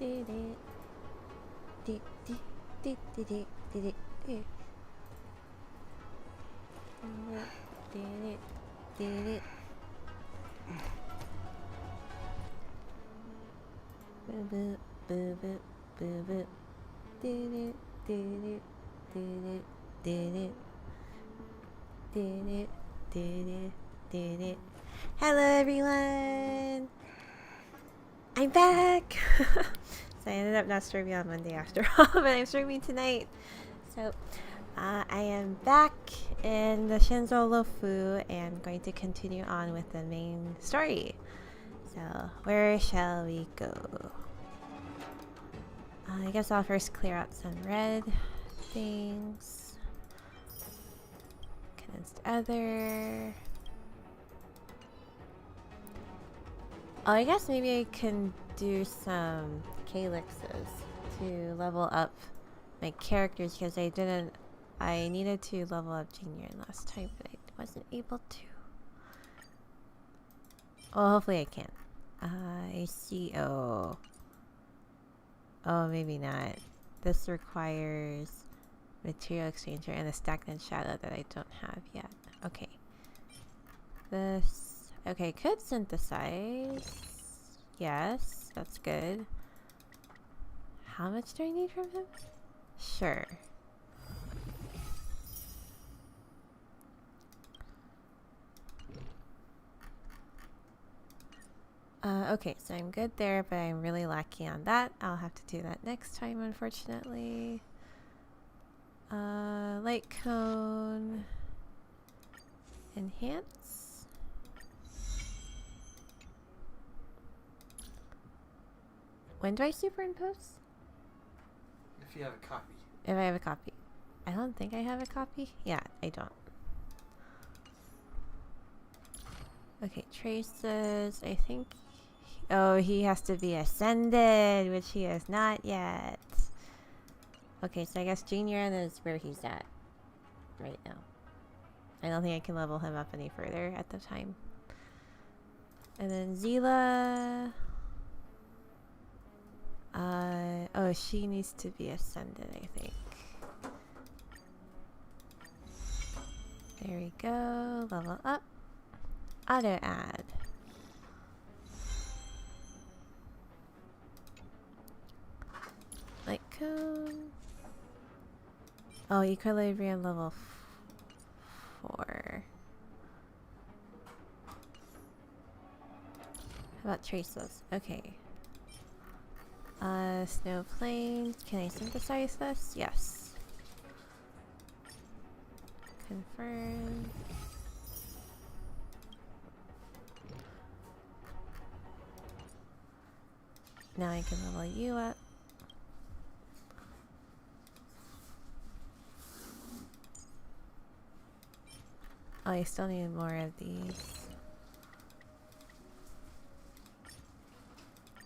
Hello everyone! I'm back! So I ended up not streaming on Monday after all, but I'm streaming tonight. So I am back in the Xianzhou Luofu and going to continue on with the main story. So where shall we go? I guess I'll first clear out some red things. Condensed other. Oh, I guess maybe I can do some calyxes to level up my characters because I needed to level up Junior last time, but I wasn't able to. Well, hopefully I can. I see. Oh, maybe not. This requires material exchanger and a stagnant shadow that I don't have yet. Okay. This. Okay, could synthesize. Yes, that's good. How much do I need from him? Sure. Okay, so I'm good there, but I'm really lacking on that. I'll have to do that next time, unfortunately. Light cone. Enhance. When do I superimpose? If you have a copy. If I have a copy. I don't think I have a copy. Yeah, I don't. Okay, traces. I think... Oh, he has to be ascended, which he is not yet. Okay, so I guess Junior is where he's at right now. I don't think I can level him up any further at the time. And then Zila... oh, she needs to be ascended, I think. There we go. Level up. Auto add. Light cone. Oh, equilibrium level 4. How about traces? Okay. Snow plains. Can I synthesize this? Yes. Confirm. Now I can level you up. Oh, I still need more of these.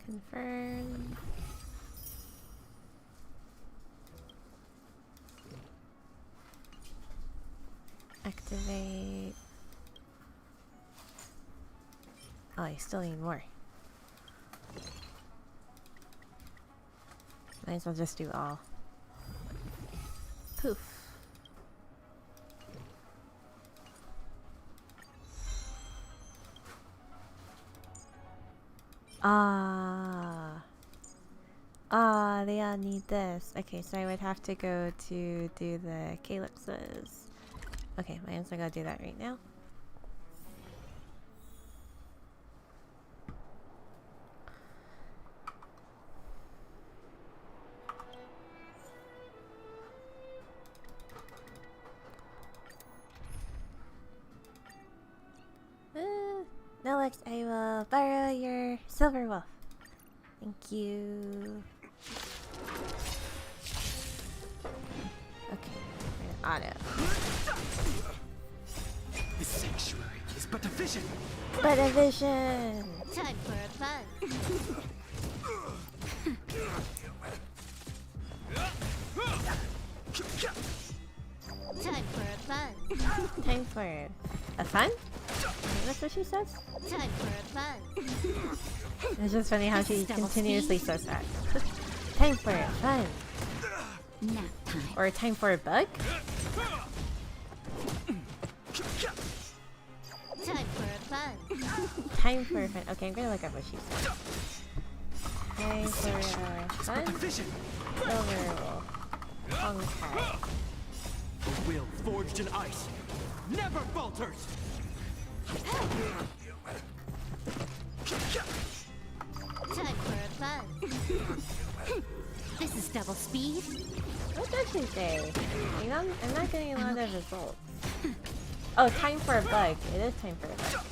Confirm. Activate. Oh, I still need more. Might as well just do all. Poof. They all need this. Okay, so I would have to go to do the calyxes. Okay, might as well go do that right now. Nelix, I will borrow your silver wolf. Thank you. Okay, we're gonna auto. This sanctuary is but a vision. But a vision. Time for a fun. Time for a fun. Time for a fun? Okay, that's what she says? Time for fun. It's just funny how she continuously says that. Time for fun. Nap time. Or time for a bug? Time for fun. Time for fun. Okay, I'm gonna look up what she said. Time for fun? Vision. Silver Honkai. Will forged in ice never falters. Time for fun. This is double speed. What does she say? I'm not getting a lot of results. Oh, time for a bug. It is time for a bug.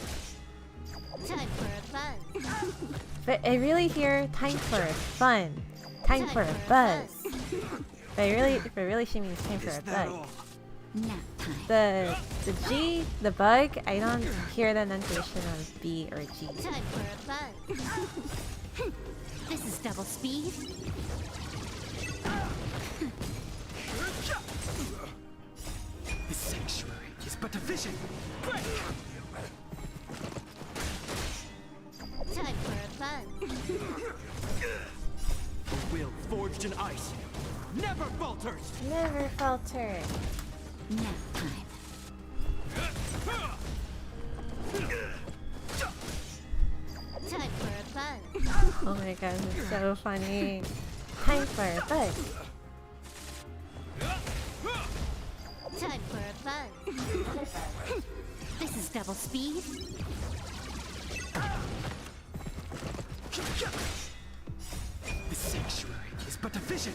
Time for fun. But I really hear time for fun. Time for a buzz. But really she means time for a bug. Nap time. The G, the bug, I don't hear the enunciation of B or G. Time for fun. This is double speed. The sanctuary is but a vision. Time for fun. Will forged in ice never falters. Never falter. Nap time. Time for fun. Oh my god, it's so funny. Time for a bug. Time for fun. This is double speed. The sanctuary is but a vision.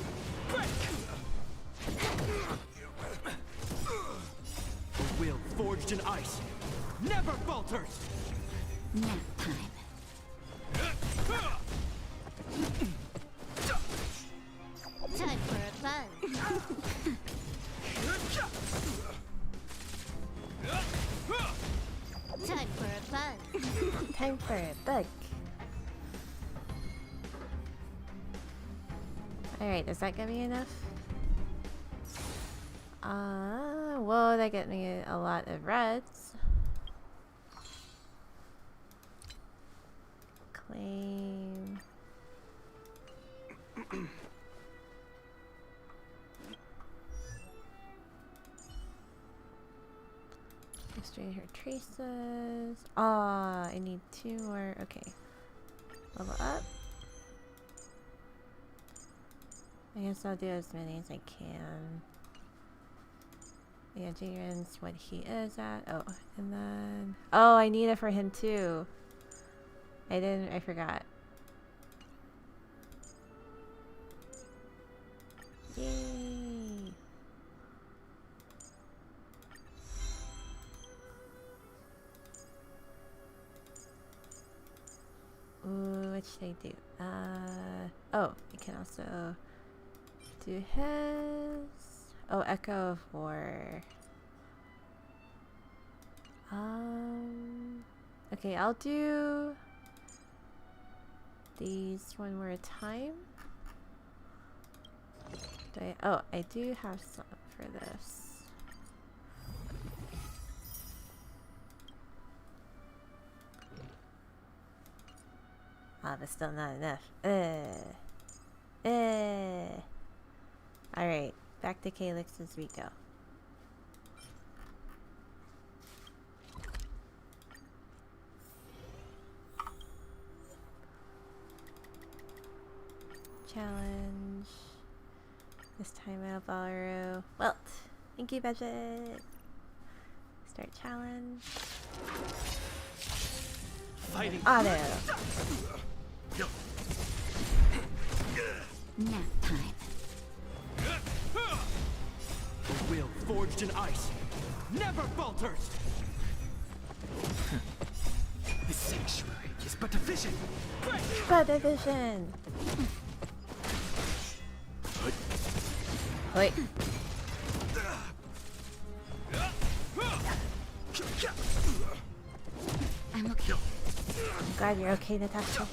Will forged in ice never falters. Nap time. Time for fun. Time for fun. Time for a bug. Alright, does that get me enough? Whoa, that get me a lot of reds. Claim. Straight her traces. Ah, I need 2 more. Okay. Level up. I guess I'll do as many as I can. Yeah, Jiren's what he is at. Oh, and then... Oh, I need it for him too. I forgot. Yay! Ooh, what should I do? Oh, you can also do his. Oh, Echo of War. Okay, I'll do these one more time. Oh, I do have some for this. Ah, but still not enough. Alright, back to Calyx as we go. Challenge. This time I'll borrow Welt. Thank you, budget. Start challenge. Fighting. Auto. Nap time. Will forged in ice never falters. The sanctuary is but a vision. But a vision. Wait. I'm okay. I'm glad you're okay, Natasha.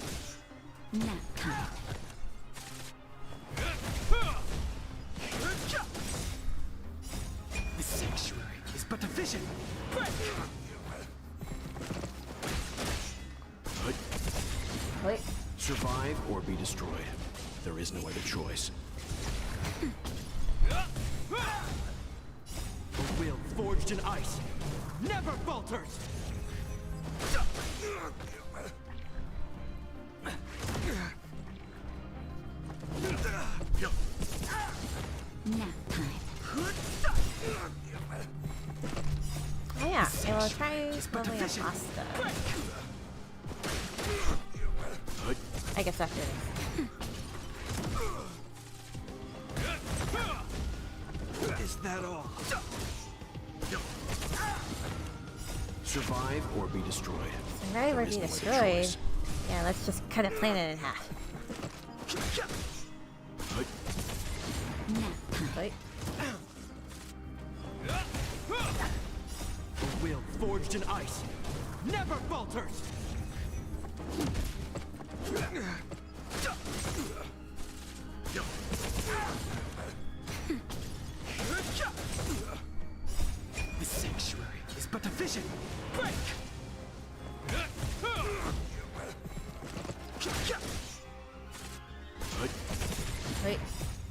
Nap time. The sanctuary is but a vision. Survive or be destroyed. There is no other choice. A will forged in ice never falters! Nap time. Oh yeah, I will try leveling up Asta. I guess after this. Is that all? Survive or be destroyed. Survive or There be is no other destroyed? choice. Yeah, let's just cut a planet in half. Nap time. Wait. A will forged in ice never falters! The sanctuary is but a vision! Break! Wait.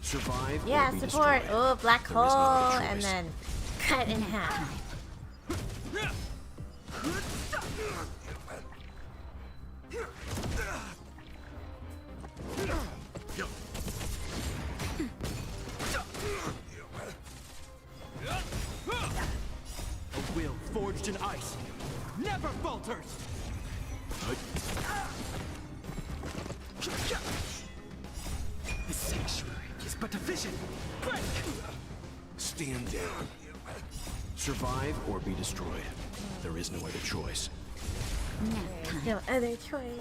Survive Yeah, or be support. destroyed. Oh, black There is no hole, other and choice. then cut in half. A will forged in ice never falters! The sanctuary is but a vision! Break! Stand down. Survive or be destroyed. There is no other choice. Nap time. No other choice.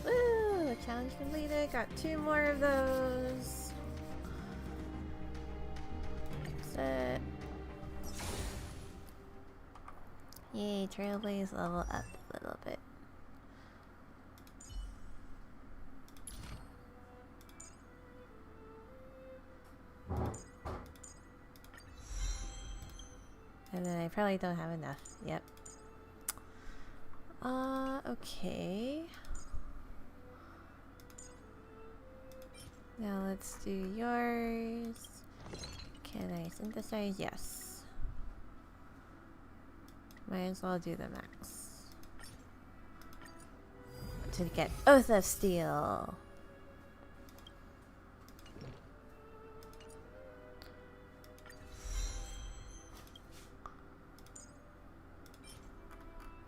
Woo! Challenge completed. Got 2 more of those. Exit. Yay, Trailblaze level up a little bit. And then I probably don't have enough. Yep. Okay. Now let's do yours. Can I synthesize? Yes. Might as well do the max. To get Oath of Steel.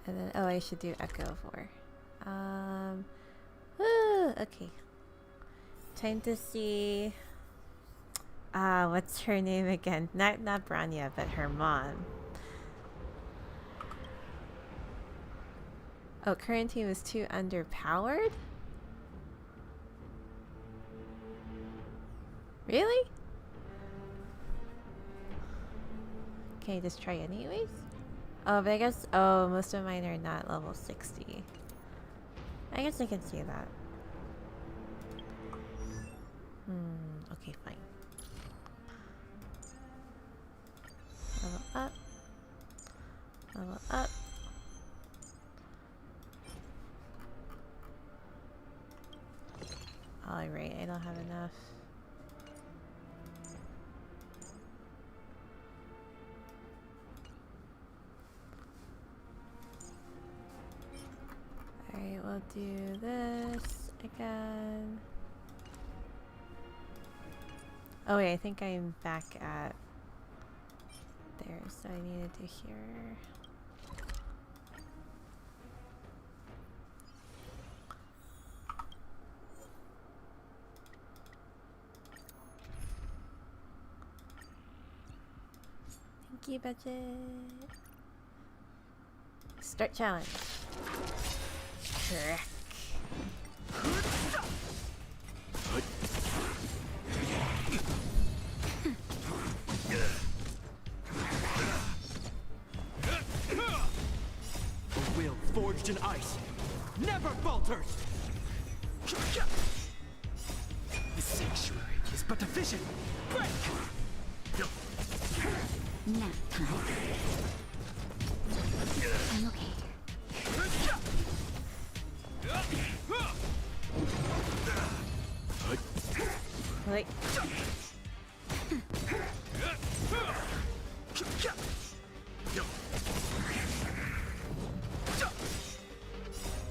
And then, oh, I should do Echo 4. Woo, okay. Time to see. What's her name again? Not Branya, but her mom. Oh, current team is too underpowered? Really? Okay, just try anyways. Oh, but I guess, oh, most of mine are not level 60. I guess I can see that. Okay, fine. Level up. Level up. Alright, I don't have enough. Alright, we'll do this again. Oh wait, I think I'm back at there, so I need to do here. Thank you, budget. Start challenge. Correct. A will forged in ice never falters! The sanctuary is but a vision! Break! Nap time. I'm okay. Like,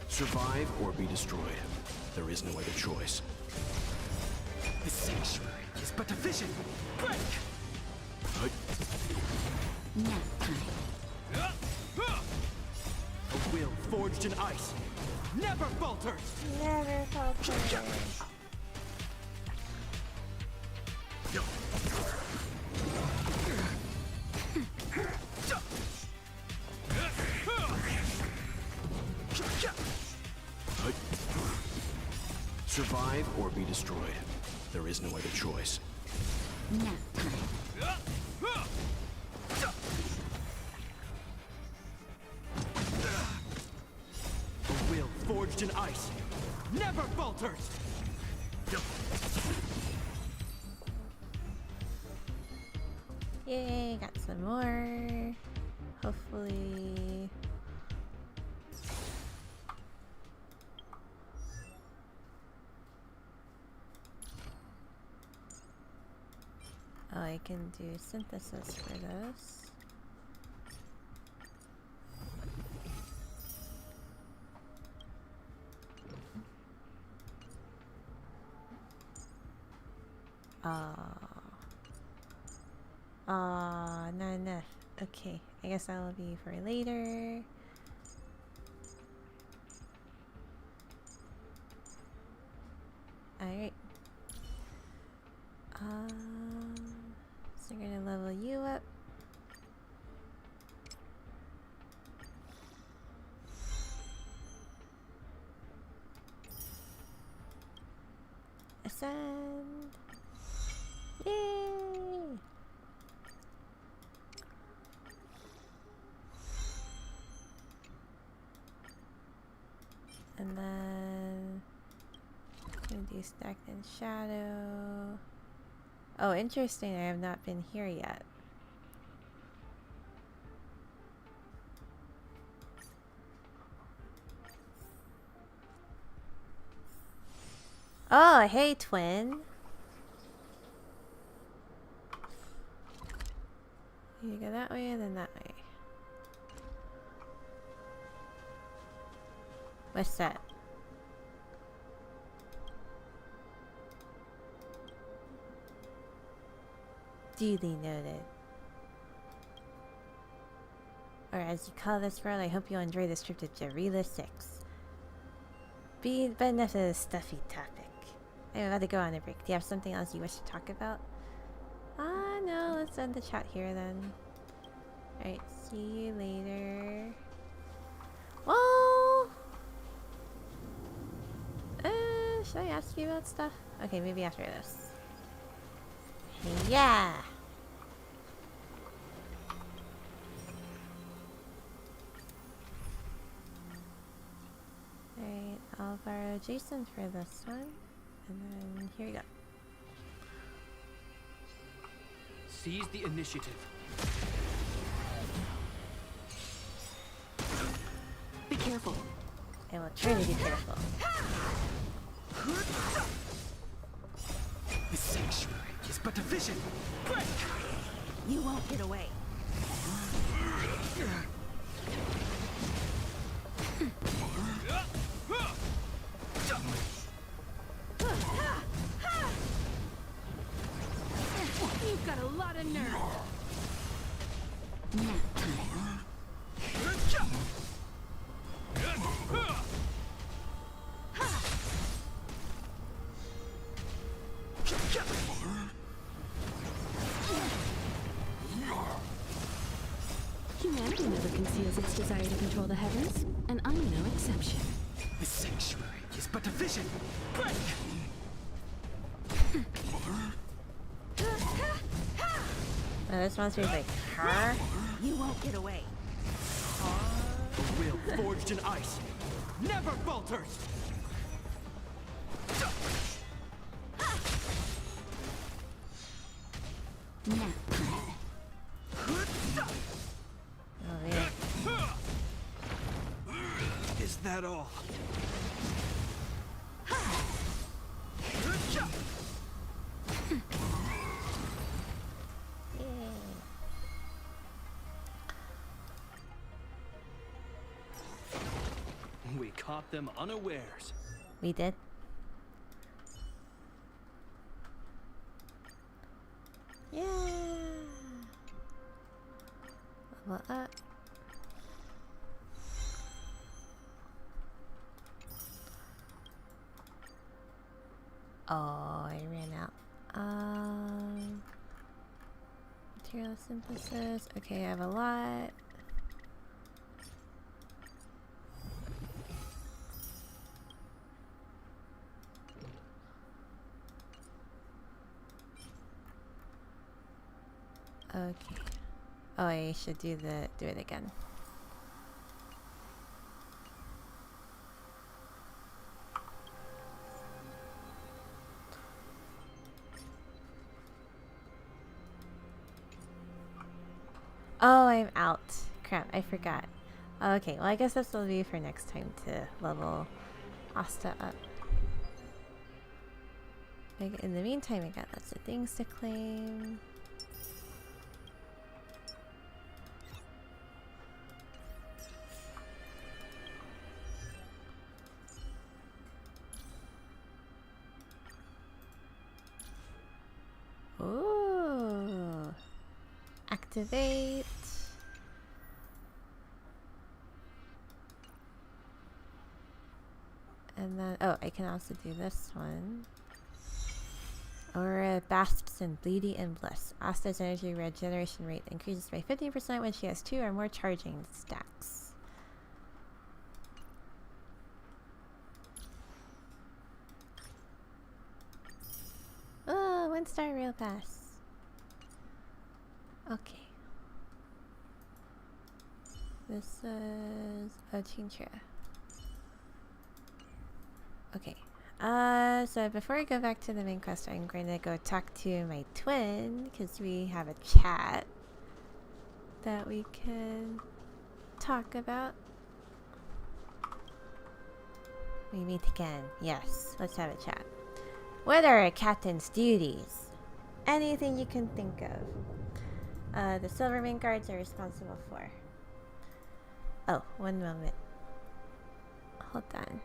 Survive or be destroyed. There is no other choice. The sanctuary is but a vision. Break! Nap time. A will forged in ice never falters. never falter. Survive or be destroyed. There is no other choice. Nap time. A will forged in ice never falters. Yay, got some more. Hopefully. Oh, I can do synthesis for those. Not enough. Okay, I guess that will be for later. Alright. So we're gonna level you up. Ascend! Yay! And then gonna do stacked in shadow. Oh, interesting, I have not been here yet. Oh, hey twin. You go that way and then that way. What's that? Duly noted. Or as you call this world, I hope you enjoy this trip to Jarila 6. But enough of this stuffy topic. I'm about to go on a break. Do you have something else you wish to talk about? No, let's end the chat here then. Alright, see you later. Well, should I ask you about stuff? Okay, maybe after this. Yeah! Alright, I'll borrow Jason for this one. And then here we go. Seize the initiative. Be careful. I will try to be careful. The sanctuary is but a vision. Break! You won't get away. You've got a lot of nerve. Nap time. Humanity never conceals its desire to control the heavens, and I'm no exception. The sanctuary is but a vision. Break! This monster's like, huh? You won't get away. A will forged in ice never falters. Nap time. at all. We caught them unawares. We did. Yeah. Level up. Oh, I ran out. Material synthesis. Okay, I have a lot. Okay. Oh, I should do it again. Oh, I'm out. Crap, I forgot. Okay, well I guess this will be for next time to level Asta up. In the meantime, I got lots of things to claim. Ooh. Activate. And then, oh, I can also do this one. Aura basks in bleedy and bliss. Asta's energy regeneration rate increases by 50% when she has 2 or more charging stacks. Oh, 1-star rail pass. Okay. This is Ochintra. Okay. So before I go back to the main quest, I'm going to go talk to my twin, because we have a chat that we can talk about. We meet again. Yes, let's have a chat. What are a captain's duties? Anything you can think of. The Silvermane guards are responsible for. Oh, one moment. Hold on.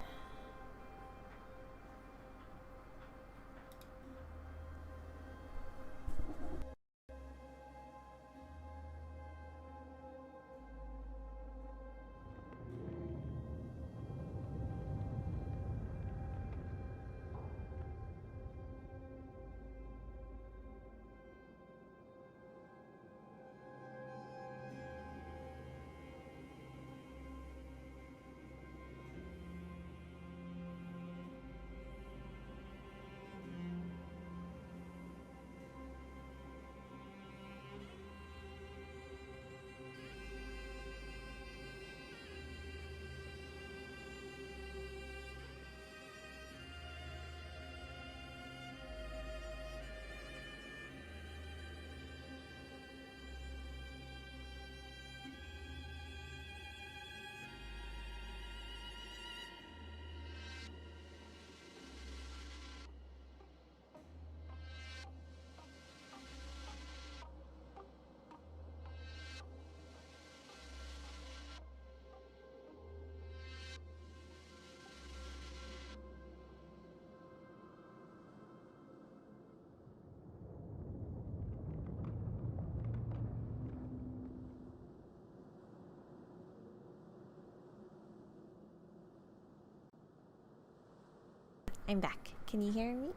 I'm back. Can you hear me?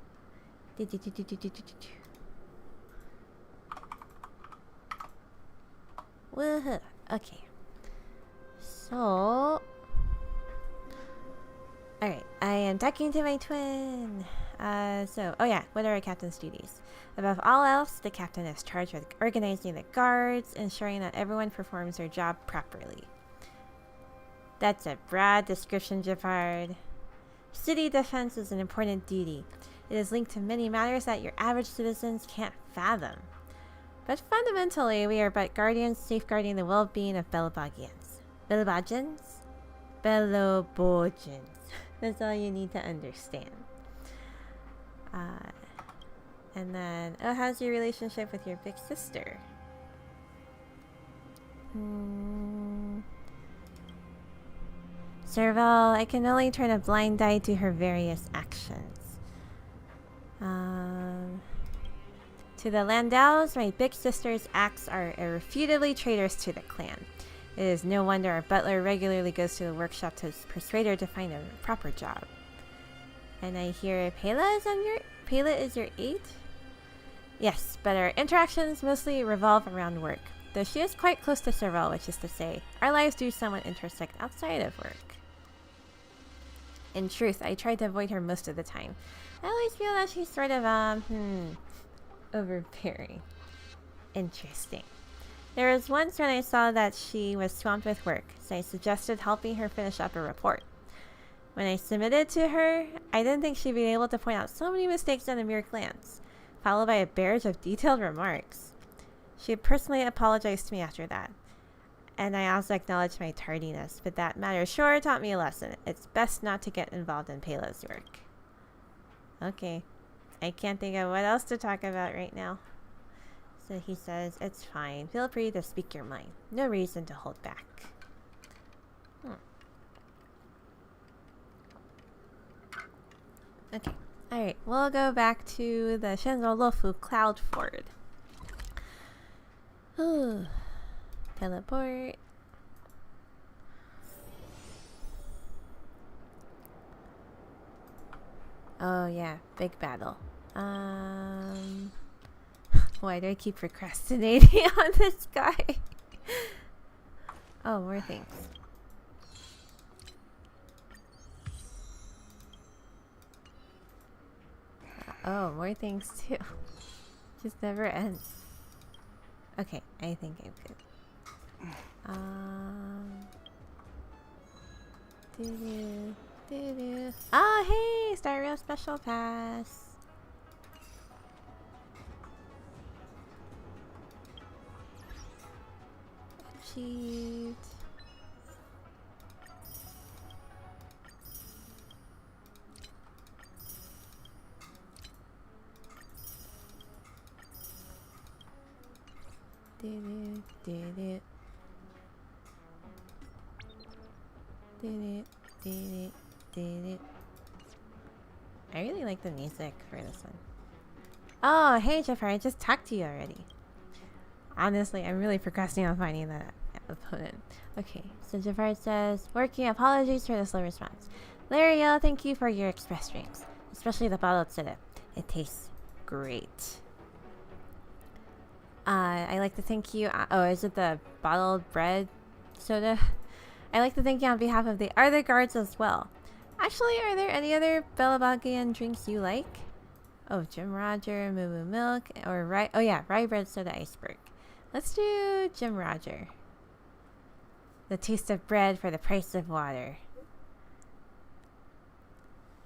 Woohoo. Okay. So... Alright, I am talking to my twin. Oh yeah, what are a captain's duties? Above all else, the captain is charged with organizing the guards, ensuring that everyone performs their job properly. That's a broad description, Jafard. City defense is an important duty. It is linked to many matters that your average citizens can't fathom. But fundamentally, we are but guardians safeguarding the well-being of Belabagians. Belabagians? Belobojans. That's all you need to understand. And then, oh, how's your relationship with your big sister? Serval, I can only turn a blind eye to her various actions. To the Landaus, my big sister's acts are irrefutably traitors to the clan. It is no wonder our butler regularly goes to the workshop to persuade her to find a proper job. And I hear Pela is your aide? Yes, but our interactions mostly revolve around work. Though she is quite close to Serval, which is to say, our lives do somewhat intersect outside of work. In truth, I try to avoid her most of the time. I always feel that she's sort of, overbearing. Interesting. There was once when I saw that she was swamped with work, so I suggested helping her finish up a report. When I submitted to her, I didn't think she'd be able to point out so many mistakes in a mere glance, followed by a barrage of detailed remarks. She personally apologized to me after that, and I also acknowledged my tardiness, but that matter sure taught me a lesson. It's best not to get involved in Pela's work. Okay. I can't think of what else to talk about right now. So he says, it's fine. Feel free to speak your mind. No reason to hold back. Okay. Alright, we'll go back to the Xianzhou Luofu Cloud Fort. Ooh. Teleport. Oh yeah, big battle. Why do I keep procrastinating on this guy? Oh, more things. Oh, more things too. Just never ends. Okay, I think I'm good. Oh, hey! Star Rail Special Pass! Achieved. Did it. I really like the music for this one. Oh, hey Jafar, I just talked to you already. Honestly, I'm really procrastinating on finding the opponent. Okay, so Jafar says, working, apologies for the slow response. Lariel, thank you for your express drinks, especially the bottled soda. It tastes great. I like to thank you. Oh, is it the bottled bread soda? I like to thank you on behalf of the other guards as well. Actually, are there any other Belabagian drinks you like? Oh, Jim Roger, Moo Moo Milk, or rye. Oh yeah, rye bread soda iceberg. Let's do Jim Roger. The taste of bread for the price of water.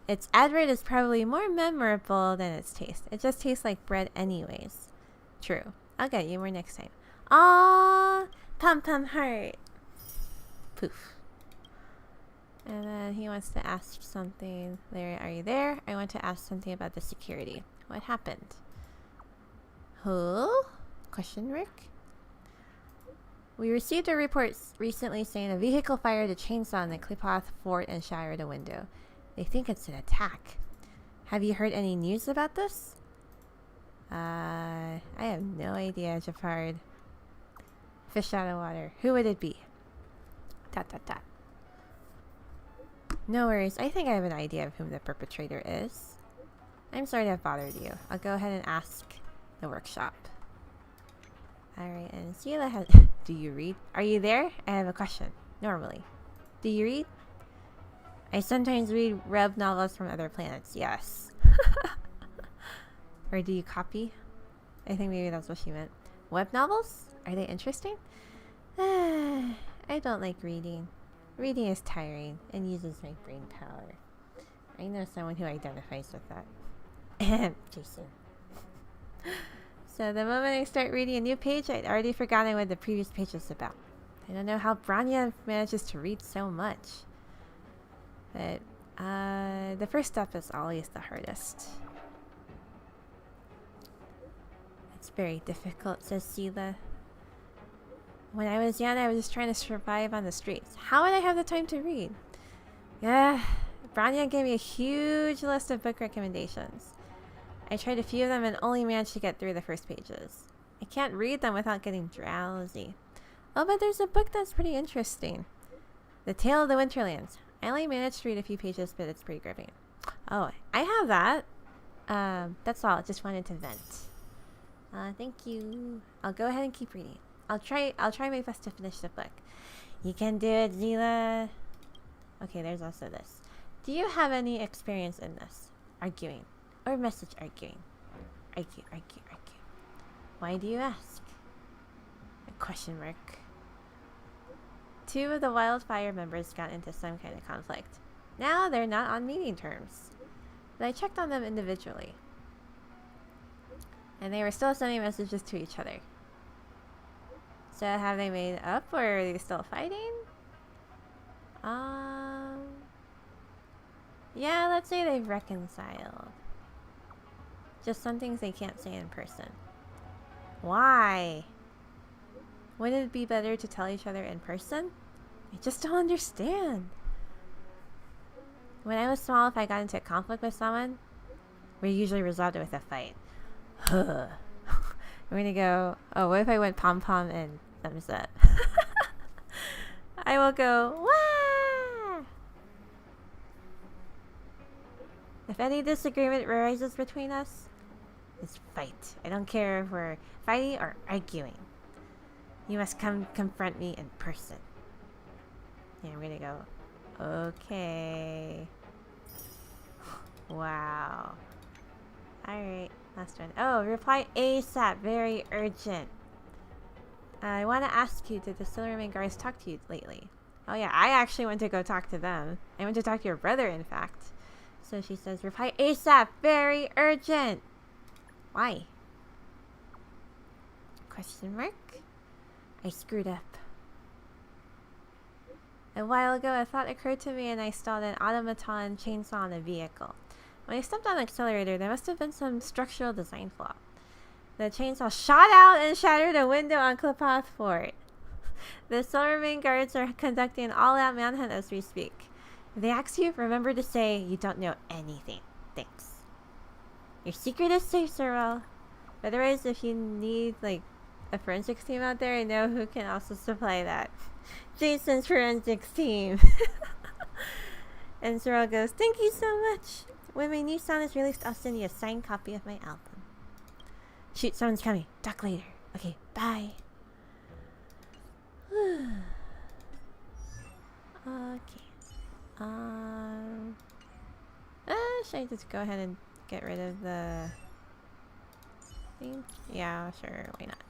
Its advert is probably more memorable than its taste. It just tastes like bread anyways. True. I'll get you more next time. Aww! Pum pum heart. Poof. And then he wants to ask something. Larry, are you there? I want to ask something about the security. What happened? Who? Question mark? We received a report recently saying a vehicle fired a chainsaw in the Klipoth fort and shattered a window. They think it's an attack. Have you heard any news about this? I have no idea, Jafar. Fish out of water. Who would it be? Dot dot dot. No worries. I think I have an idea of whom the perpetrator is. I'm sorry to have bothered you. I'll go ahead and ask the workshop. Alright, and Sheila has... Do you read? Are you there? I have a question. Normally. Do you read? I sometimes read web novels from other planets. Yes. Or do you copy? I think maybe that's what she meant. Web novels? Are they interesting? I don't like reading. Reading is tiring and uses my brain power. I know someone who identifies with that. Jason. So the moment I start reading a new page, I'd already forgotten what the previous page was about. I don't know how Branya manages to read so much. But the first step is always the hardest. It's very difficult, says Sela. When I was young, I was just trying to survive on the streets. How would I have the time to read? Yeah, Branya gave me a huge list of book recommendations. I tried a few of them and only managed to get through the first pages. I can't read them without getting drowsy. Oh, but there's a book that's pretty interesting. The Tale of the Winterlands. I only managed to read a few pages, but it's pretty gripping. Oh, I have that. That's all. Just wanted to vent. Thank you. I'll go ahead and keep reading. I'll try my best to finish the book. You can do it, Zila. Okay, there's also this. Do you have any experience in this? Arguing. Or message arguing? Argue. Why do you ask? A question mark. 2 of the Wildfire members got into some kind of conflict. Now they're not on meeting terms. But I checked on them individually. And they were still sending messages to each other. So have they made up or are they still fighting? Yeah, let's say they've reconciled. Just some things they can't say in person. Why? Wouldn't it be better to tell each other in person? I just don't understand. When I was small, if I got into a conflict with someone, we usually resolved it with a fight. I'm gonna go, oh, what if I went pom-pom and thumbs up? I will go, wah! If any disagreement arises between us, it's fight. I don't care if we're fighting or arguing. You must come confront me in person. Yeah, I'm gonna go, okay. Wow. Alright, last one. Oh, reply ASAP. Very urgent. I want to ask you, did the Silverman guards talk to you lately? Oh yeah, I actually went to go talk to them. I went to talk to your brother, in fact. So she says, reply ASAP. Very urgent. Why? Question mark? I screwed up. A while ago, a thought occurred to me and I installed an automaton chainsaw on a vehicle. When I stepped on the accelerator, there must have been some structural design flaw. The chainsaw shot out and shattered a window on Klipoth Fort. The Silvermane guards are conducting an all-out manhunt as we speak. If they ask you, remember to say you don't know anything. Thanks. Your secret is safe, Sorrel. Otherwise, if you need, like, a forensics team out there, I know who can also supply that. Jason's forensics team. And Sorrel goes, thank you so much. When my new song is released, I'll send you a signed copy of my album. Shoot, someone's coming. Talk later. Okay, bye. Okay. Should I just go ahead and get rid of the thing? Yeah, sure. Why not?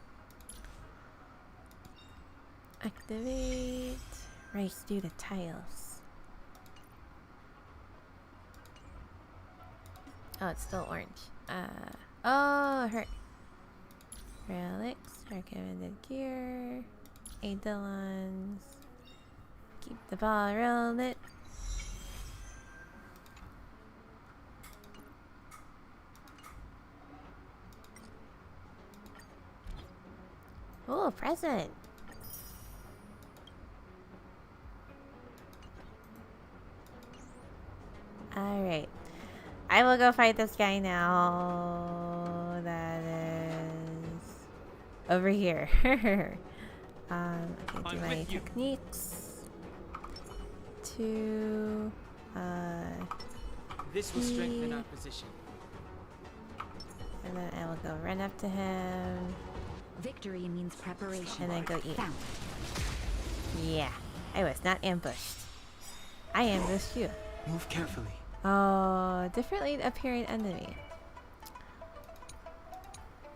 Activate. Race through the tiles. Oh, it's still orange. Oh, hurt. Relics, recommended gear, Eidolons. Keep the ball rolling. Oh, present. Alright. I will go fight this guy now. That is over here. Okay, do my techniques. To This will strengthen our position. and then I will go run up to him. Victory means preparation. And then go eat. Found. Yeah, I was not ambushed. I ambushed you. Move carefully. Oh, differently appearing enemy.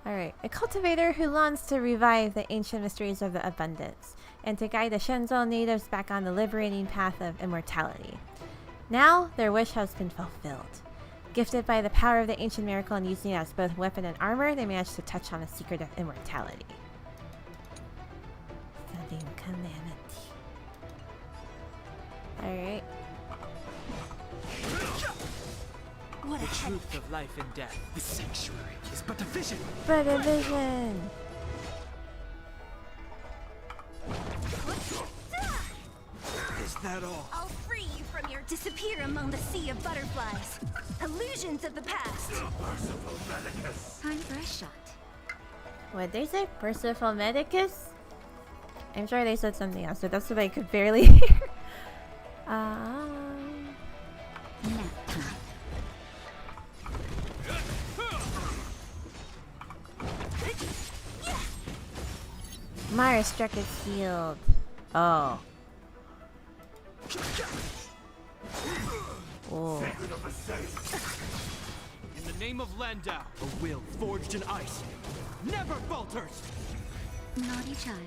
Alright, a cultivator who longs to revive the ancient mysteries of the abundance and to guide the Xianzhou natives back on the liberating path of immortality. Now, their wish has been fulfilled. Gifted by the power of the ancient miracle and using it as both weapon and armor, they managed to touch on the secret of immortality. Sudden calamity. Alright. What a The headache. truth of life and death. The sanctuary is but a vision. But a vision. Is that all? I'll free you from your disappear among the sea of butterflies. Illusions of the past. Time for a shot. What they say? Percival Medicus? I'm sure they said something else, but that's what I could barely hear. Nap time. Mara-Struck is healed. Oh. Oh. In the name of Landau, a will forged in ice never falters. Naughty child.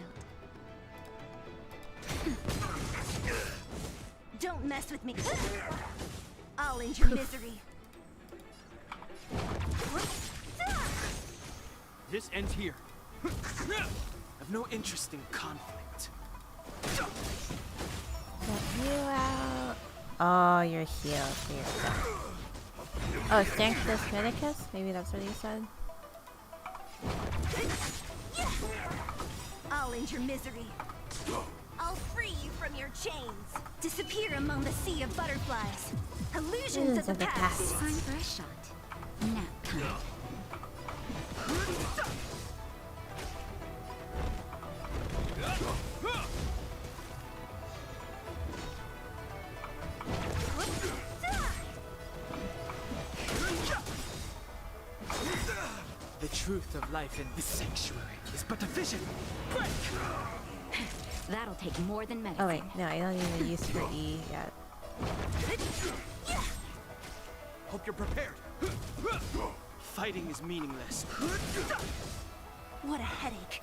Don't mess with me. I'll end your misery. This ends here. I've no interest in conflict. Get you out. Oh, you're healed. Here you go. Oh, Sanctus Medicus? Maybe that's what he said. I'll end your misery. I'll free you from your chains. Disappear among the sea of butterflies. Illusions of the past. Time for a shot. Nap time. The truth of life in this sanctuary is but a vision. Break! That'll take more than medicine. Oh wait, no, I don't even use for E yet. Hope you're prepared. Fighting is meaningless. What a headache.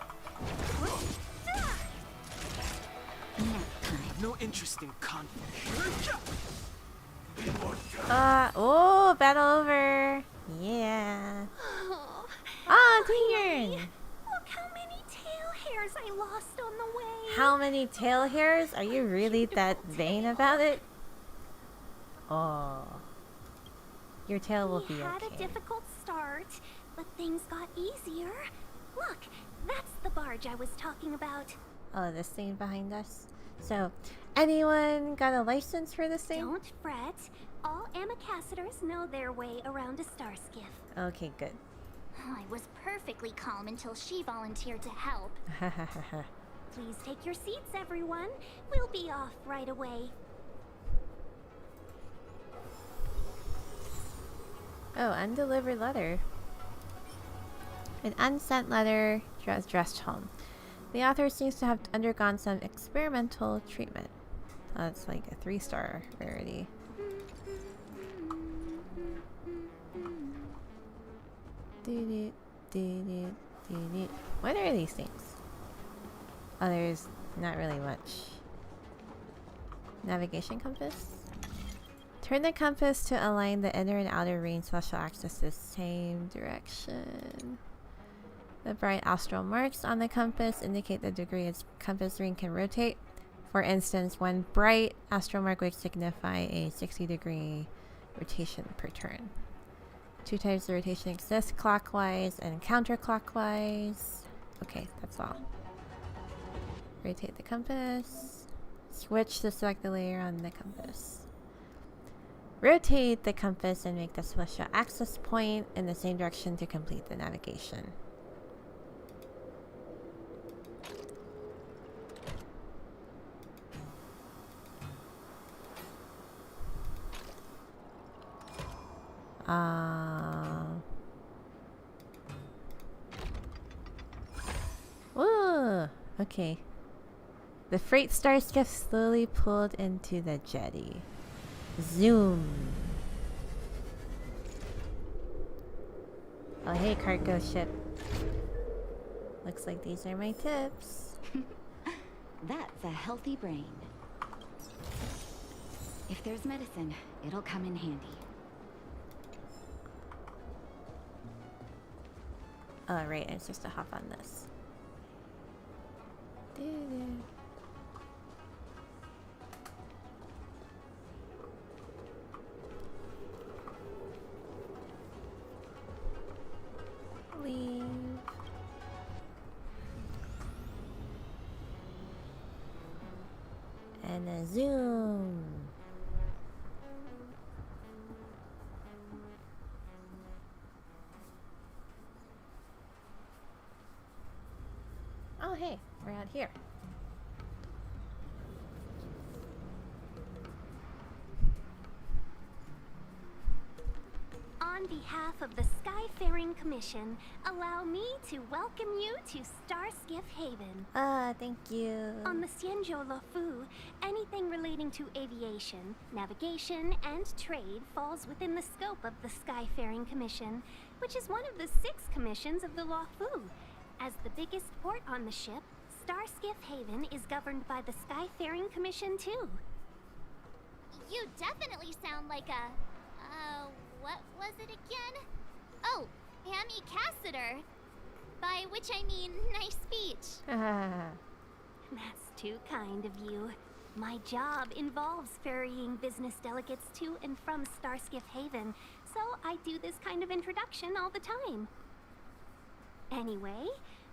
Nap time. I've no interest in conflict. Oh, battle over. Yeah. Ah, Tigern! Look how many tail hairs I lost on the way. How many tail hairs? Are you really that vain about it? Oh. Your tail will be We had a okay. difficult start, but things got easier. Look, that's the barge I was talking about. Oh, this thing behind us. So, anyone got a license for this thing? Don't fret. All Amicassadors know their way around a star skiff. Okay, good. I was perfectly calm until she volunteered to help. Please take your seats, everyone. We'll be off right away. Oh, undelivered letter. An unsent letter addressed home. The author seems to have undergone some experimental treatment. Oh, it's like a 3-star rarity. What are these things? Oh, there's not really much. Navigation compass? Turn the compass to align the inner and outer ring special access the same direction. The bright astral marks on the compass indicate the degree its compass ring can rotate. For instance, one bright astral mark would signify a 60-degree rotation per turn. 2 types of rotation exist, clockwise and counterclockwise. Okay, that's all. Rotate the compass. Switch to select the layer on the compass. Rotate the compass and make the special access point in the same direction to complete the navigation. Ooh, okay. The freight star skiff slowly pulled into the jetty. Zoom. Oh, hey, cargo ship. Looks like these are my tips. That's a healthy brain. If there's medicine, it'll come in handy. Oh, right, I'm supposed to hop on this. And then zoom. Oh, hey, we're out here. On behalf of the Skyfaring Commission, allow me to welcome you to Starskiff Haven. Thank you. On the Xianzhou Luofu, anything relating to aviation, navigation, and trade falls within the scope of the Skyfaring Commission, which is one of the 6 commissions of the Luofu. As the biggest port on the ship, Starskiff Haven is governed by the Skyfaring Commission too. You definitely sound like a... what was it again? Oh, Amy Cassiter. By which I mean, nice speech. That's too kind of you. My job involves ferrying business delegates to and from Starskiff Haven, so I do this kind of introduction all the time. Anyway,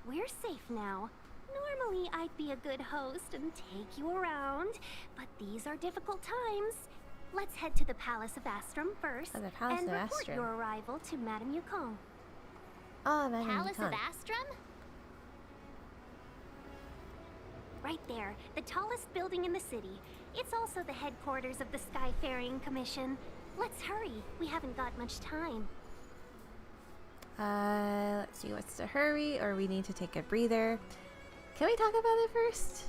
we're safe now. Normally, I'd be a good host and take you around, but these are difficult times. Let's head to the Palace of Astrum first Oh, the Palace and of report Astrum. your arrival to Madame Yukong. Oh, Madame Palace of Yukong. Astrum? Right there, the tallest building in the city. It's also the headquarters of the Skyfaring Commission. Let's hurry. We haven't got much time. Let's see what's the hurry, or we need to take a breather. Can we talk about it first?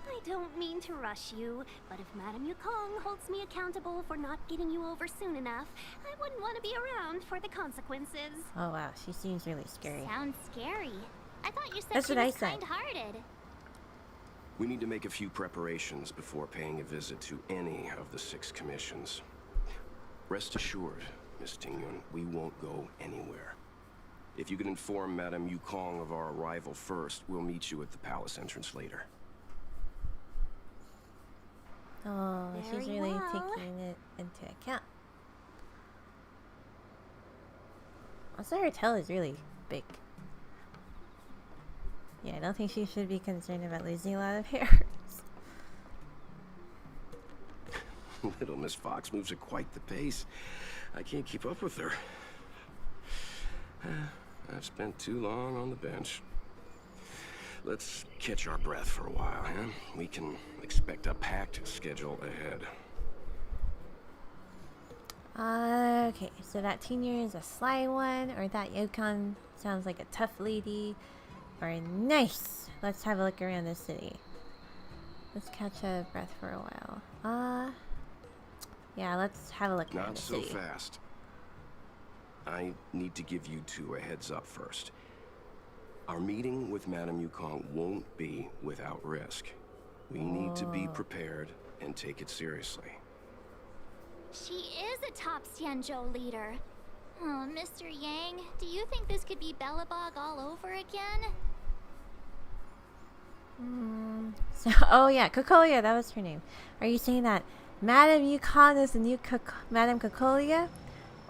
I don't mean to rush you, but if Madame Yukong holds me accountable for not getting you over soon enough, I wouldn't want to be around for the consequences. Oh wow, she seems really scary. Sounds scary. I thought you said That's she what I was said. kind-hearted. We need to make a few preparations before paying a visit to any of the 6 commissions. Rest assured, Miss Tingyun, we won't go anywhere. If you can inform Madame Yukong of our arrival first, we'll meet you at the palace entrance later. Oh, she's Very really well. taking it into account. Also, her tail is really big. Yeah, I don't think she should be concerned about losing a lot of hair. Little Miss Fox moves at quite the pace. I can't keep up with her. I've spent too long on the bench. Let's catch our breath for a while, huh? We can expect a packed schedule ahead. Okay, so that Tina is a sly one, or that Yukon sounds like a tough lady, or nice. Let's have a look around the city. Let's catch a breath for a while. Yeah, let's have a look around Not the so city. fast. I need to give you 2 a heads up first. Our meeting with Madame Yukong won't be without risk. We need to be prepared and take it seriously. She is a top Xianzhou leader. Oh, Mr. Yang, do you think this could be Bellabog all over again? So, oh yeah, Cocolia, that was her name. Are you saying that Madame Yukon is the new Madame Cocolia?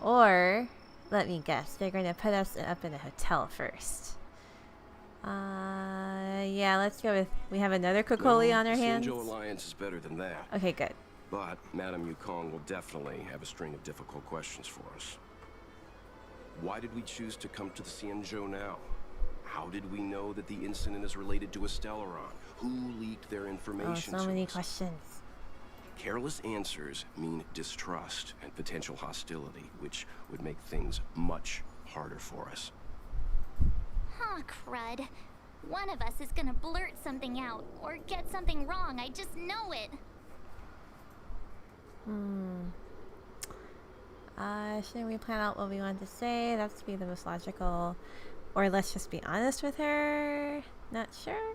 Or, let me guess, they're going to put us up in a hotel first. Yeah, let's go with, we have another Cocolia on our hands. Xianzhou Alliance is better than that. Okay, good. But Madame Yukong will definitely have a string of difficult questions for us. Why did we choose to come to the Xianzhou now? How did we know that the incident is related to a Stellaron? Who leaked their Oh, information so to many us? questions. Careless answers mean distrust and potential hostility, which would make things much harder for us. Huh, crud. One of us is gonna blurt something out, or get something wrong, I just know it. Shouldn't we plan out what we want to say? That's be the most logical. Or let's just be honest with her. Not sure.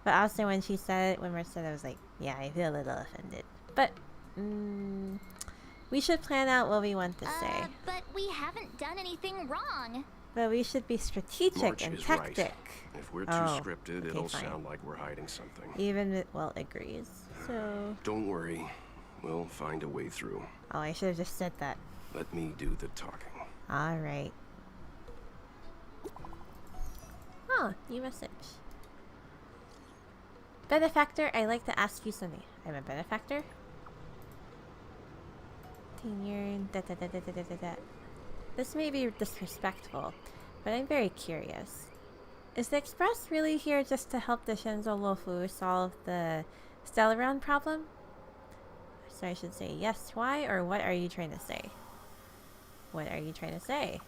But also when she said it, when Merce said it, I was like, yeah, I feel a little offended. But, we should plan out what we want to say. But we haven't done anything wrong. But we should be strategic March and is tactic. right. If we're too Oh, scripted, okay, it'll fine. sound like we're hiding something. Even with, well, agrees. So, Don't worry. We'll find a way through. oh, I should have just said that. Let me do the talking. Alright. Oh, new message. Benefactor, I'd like to ask you something. I'm a benefactor? 10 years. This may be disrespectful, but I'm very curious. Is the Express really here just to help the Xianzhou Luofu solve the Stellaround problem? So I should say yes, why, or what are you trying to say? What are you trying to say?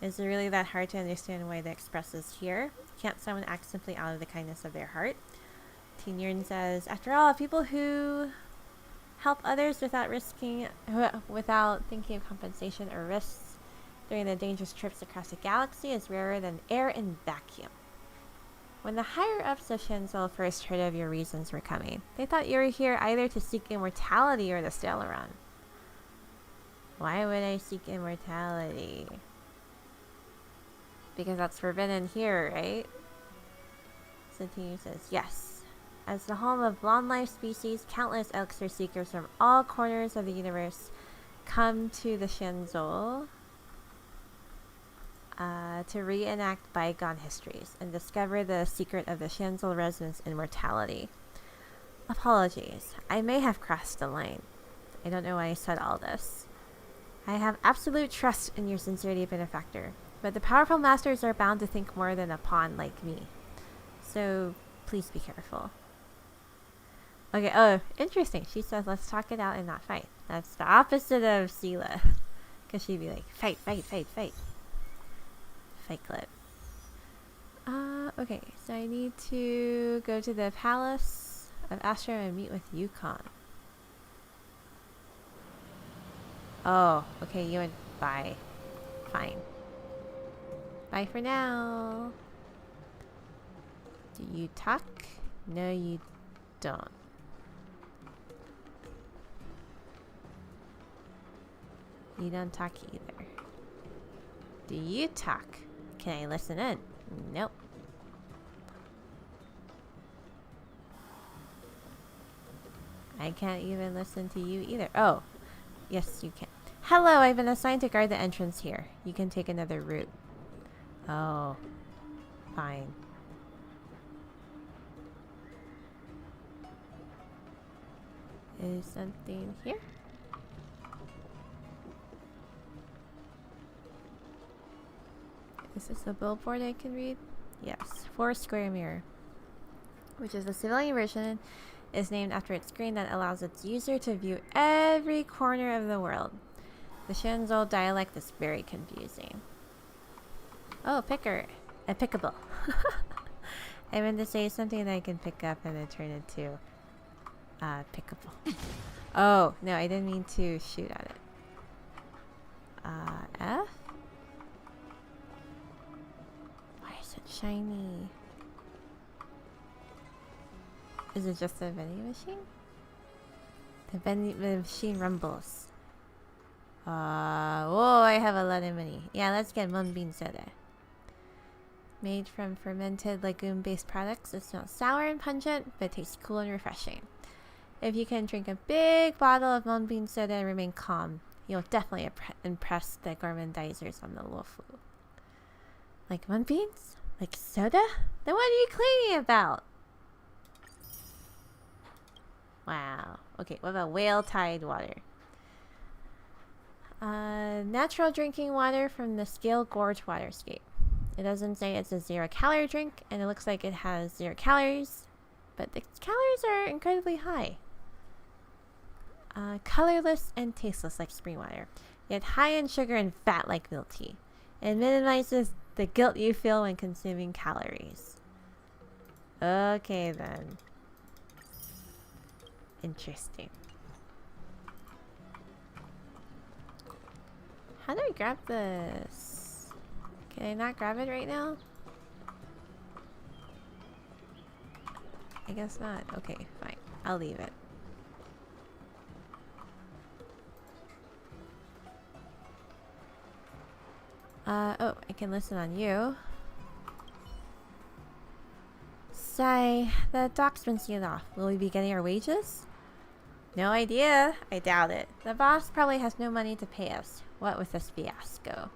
Is it really that hard to understand why the Express is here? Can't someone act simply out of the kindness of their heart? Teen Yurn says, after all, people who help others without thinking of compensation or risks during the dangerous trips across the galaxy is rarer than air and vacuum. When the higher-ups of Xianzhou first heard of your reasons for coming, they thought you were here either to seek immortality or the Stellaround. Why would I seek immortality? Because that's forbidden here, right? Satine says, yes. As the home of long-life species, countless elixir seekers from all corners of the universe come to the Xianzhou to reenact bygone histories and discover the secret of the Xianzhou residents' immortality. Apologies, I may have crossed the line. I don't know why I said all this. I have absolute trust in your sincerity, benefactor, but the powerful masters are bound to think more than a pawn like me. So, please be careful. Okay, oh, interesting. She says, let's talk it out and not fight. That's the opposite of Sela. Because she'd be like, fight, fight, fight, fight. Fight clip. Okay, so I need to go to the Palace of Astro and meet with Yukon. Oh, okay, you and bye. Fine. Bye for now. Do you talk? No, you don't. You don't talk either. Do you talk? Can I listen in? Nope. I can't even listen to you either. Oh, yes, you can. Hello, I've been assigned to guard the entrance here. You can take another route. Oh, fine. Is something here? Is this a billboard I can read? Yes. 4 Square Mirror, which is the civilian version, is named after its screen that allows its user to view every corner of the world. The Xianzhou dialect is very confusing. Oh, picker. Pickable. I meant to say something that I can pick up and then turn into pickable. Oh, no, I didn't mean to shoot at it. F? Why is it shiny? Is it just a vending machine? The vending machine rumbles. Whoa, I have a lot of money. Yeah, let's get Moonbeam soda. Made from fermented legume-based products, it smells sour and pungent, but tastes cool and refreshing. If you can drink a big bottle of Moonbeam soda and remain calm, you'll definitely impress the gormandizers on the Luofu. Like Moonbeams? Like soda? Then what are you complaining about? Wow. Okay, what about whale tide water? Natural drinking water from the Scale Gorge waterscape. It doesn't say it's a 0-calorie drink, and it looks like it has 0 calories, but the calories are incredibly high. Colorless and tasteless like spring water, yet high in sugar and fat like milk tea. It minimizes the guilt you feel when consuming calories. Okay then. Interesting. How do I grab this? Can I not grab it right now? I guess not. Okay, fine. I'll leave it. Oh, I can listen on you. Sigh, the dock's been sealed off. Will we be getting our wages? No idea. I doubt it. The boss probably has no money to pay us. What with this fiasco?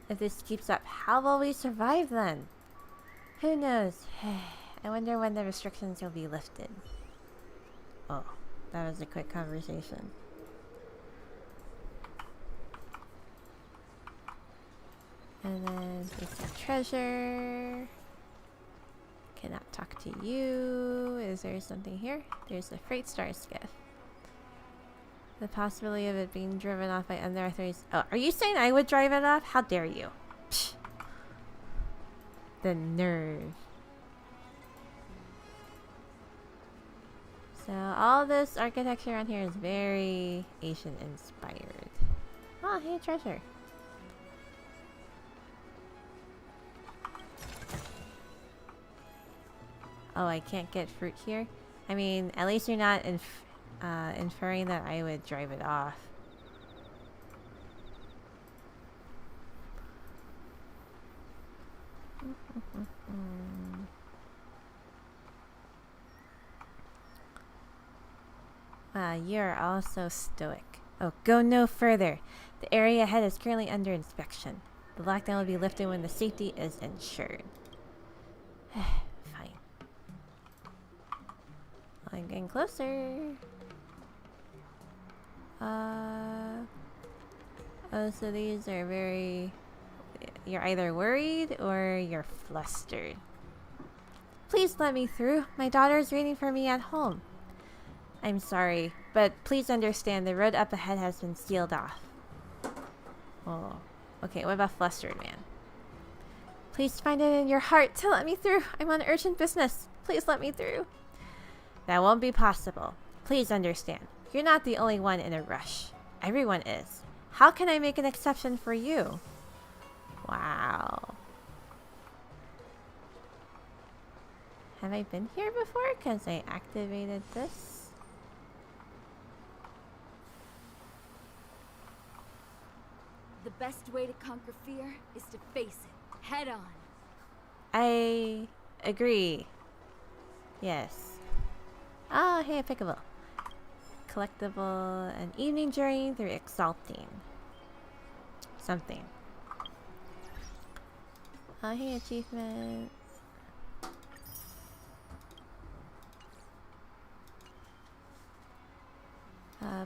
If this keeps up, how will we survive then? Who knows? I wonder when the restrictions will be lifted. Oh, that was a quick conversation. And then there's the treasure. Cannot talk to you. Is there something here? There's a freight star skiff. The possibility of it being driven off by unauthorized... Oh, are you saying I would drive it off? How dare you? Psh. The nerve. So all this architecture around here is very Asian inspired. Oh, hey, treasure. Oh, I can't get fruit here? I mean, at least you're not inferring that I would drive it off. Wow, you're also stoic. Oh, go no further. The area ahead is currently under inspection. The lockdown will be lifted when the safety is ensured. Fine. I'm getting closer. Oh, so these are very... You're either worried or you're flustered. Please let me through. My daughter is waiting for me at home. I'm sorry, but please understand the road up ahead has been sealed off. Oh, okay, what about flustered man? Please find it in your heart to let me through. I'm on urgent business. Please let me through. That won't be possible. Please understand. You're not the only one in a rush. Everyone is. How can I make an exception for you? Wow. Have I been here before? Because I activated this. The best way to conquer fear is to face it head on. I agree. Yes. Oh, hey, a pickable. Collectible, an evening journey through exalting. Something. Oh, hey, achievement.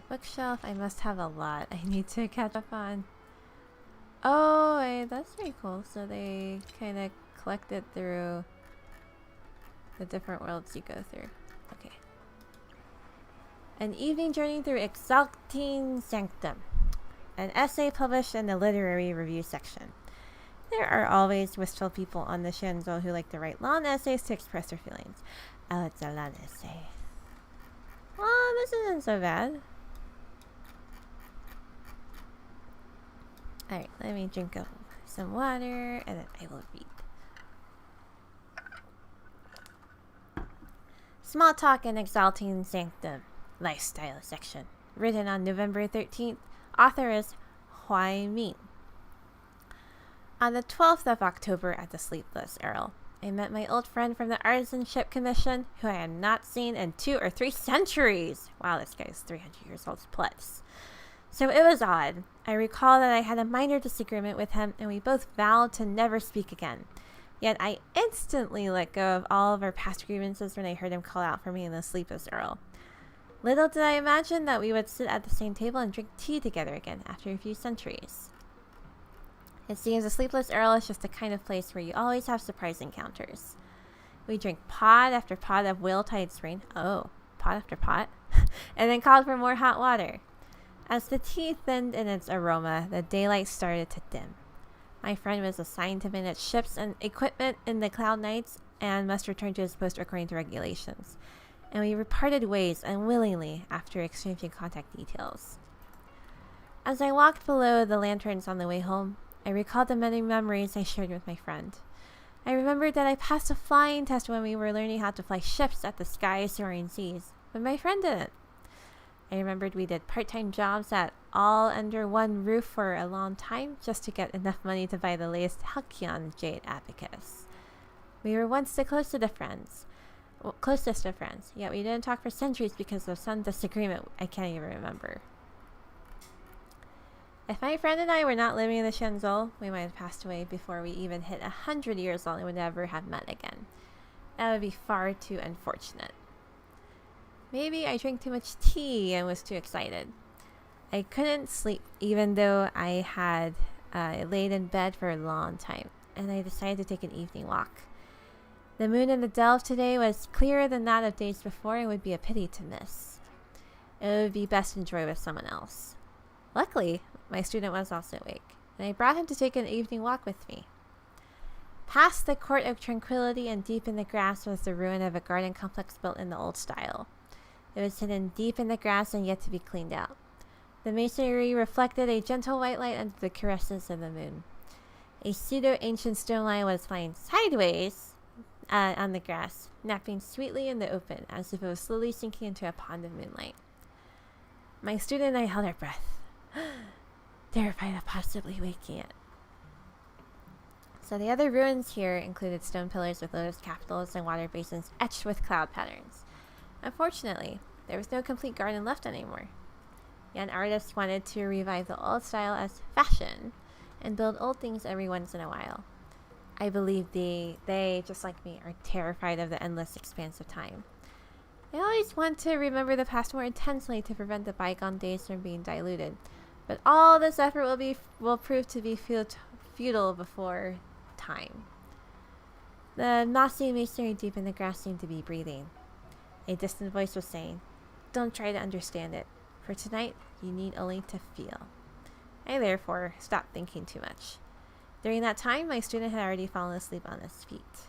Bookshelf, I must have a lot I need to catch up on. Oh, that's pretty cool. So they kind of collect it through the different worlds you go through. Okay. An evening journey through Exalting Sanctum. An essay published in the literary review section. There are always wistful people on the Xianzhou who like to write long essays to express their feelings. Oh, it's a long essay. Oh, this isn't so bad. Alright, let me drink up some water and then I will read. Small Talk in Exalting Sanctum Lifestyle section. Written on November 13th. Author is Huai Ming. On the 12th of October at the Sleepless Earl, I met my old friend from the Artisanship Commission, who I had not seen in 2 or 3 centuries. Wow, this guy's 300 years old plus. So it was odd. I recall that I had a minor disagreement with him, and we both vowed to never speak again. Yet I instantly let go of all of our past grievances when I heard him call out for me in the Sleepless Earl. Little did I imagine that we would sit at the same table and drink tea together again after a few centuries. It seems the Sleepless Earl is just the kind of place where you always have surprise encounters. We drank pot after pot of Whale-Tide Spring. Oh, pot after pot. And then called for more hot water. As the tea thinned in its aroma, the daylight started to dim. My friend was assigned to manage ships and equipment in the Cloud Knights and must return to his post according to regulations. And we parted ways unwillingly after exchanging contact details. As I walked below the lanterns on the way home, I recalled the many memories I shared with my friend. I remembered that I passed a flying test when we were learning how to fly ships at the Sky Soaring Seas, but my friend didn't. I remembered we did part-time jobs at all under one roof for a long time just to get enough money to buy the latest Halcyon Jade Abacus. We were once the closest of friends, yet we didn't talk for centuries because of some disagreement I can't even remember. If my friend and I were not living in the Xianzhou, we might have passed away before we even hit 100 years old and would never have met again. That would be far too unfortunate. Maybe I drank too much tea and was too excited. I couldn't sleep even though I had laid in bed for a long time, and I decided to take an evening walk. The moon in the delve today was clearer than that of days before and would be a pity to miss. It would be best enjoyed with someone else. Luckily, my student was also awake, and I brought him to take an evening walk with me. Past the Court of Tranquility and deep in the grass was the ruin of a garden complex built in the old style. It was hidden deep in the grass and yet to be cleaned out. The masonry reflected a gentle white light under the caresses of the moon. A pseudo-ancient stone lion was flying sideways on the grass, napping sweetly in the open, as if it was slowly sinking into a pond of moonlight. My student and I held our breath, terrified of possibly waking it. So the other ruins here included stone pillars with lotus capitals and water basins etched with cloud patterns. Unfortunately, there was no complete garden left anymore. Young artists wanted to revive the old style as fashion and build old things every once in a while. I believe they, just like me, are terrified of the endless expanse of time. They always want to remember the past more intensely to prevent the bygone days from being diluted. But all this effort will prove to be futile before time. The mossy masonry deep in the grass seemed to be breathing. A distant voice was saying, "Don't try to understand it. For tonight, you need only to feel." I therefore stopped thinking too much. During that time, my student had already fallen asleep on his feet.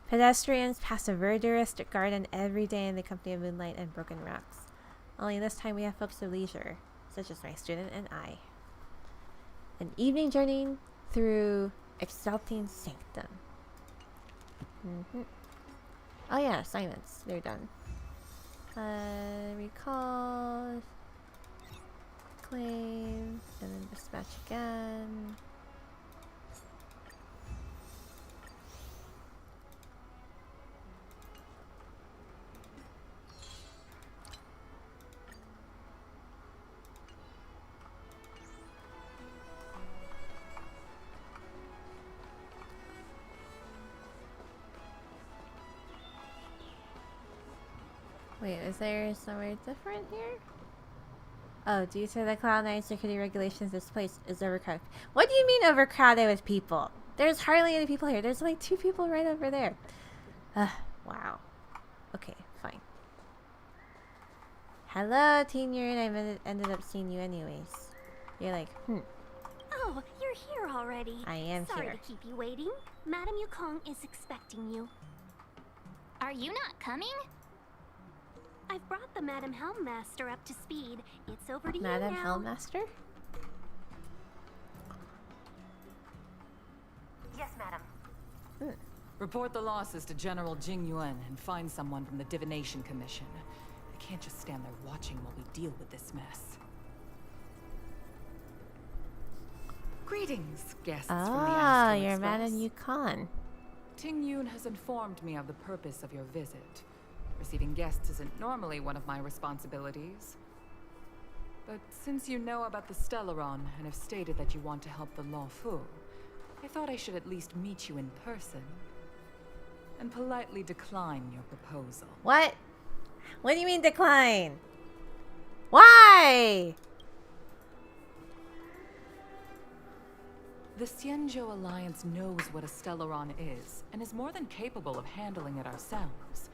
Pedestrians pass a verdurous garden every day in the company of moonlight and broken rocks. Only this time we have folks of leisure, such as my student and I. An evening journey through exalting sanctum. Oh yeah, assignments. They're done. Recall, claim, and then dispatch again. Wait, is there somewhere different here? Oh, due to the Cloud9 security regulations, this place is overcrowded. What do you mean overcrowded with people? There's hardly any people here. There's like 2 people right over there. Wow. Okay, fine. Hello, Teen Yurin. I ended up seeing you anyways. You're like, Oh, you're here already. I am Sorry here. to keep you waiting. Madame Yukong is expecting you. Are you not coming? I've brought the Madame Helmmaster up to speed. It's over to Madam you now. Helmmaster? Yes, madam. Report the losses to General Jing Yuan and find someone from the Divination Commission. I can't just stand there watching while we deal with this mess. Greetings, guests from the Ah, Astral you're Express. Madam Yukon. Ting Yun has informed me of the purpose of your visit. Receiving guests isn't normally one of my responsibilities. But since you know about the Stellaron and have stated that you want to help the Luofu, I thought I should at least meet you in person and politely decline your proposal. What? What do you mean decline? Why? The Xianzhou Alliance knows what a Stellaron is and is more than capable of handling it ourselves.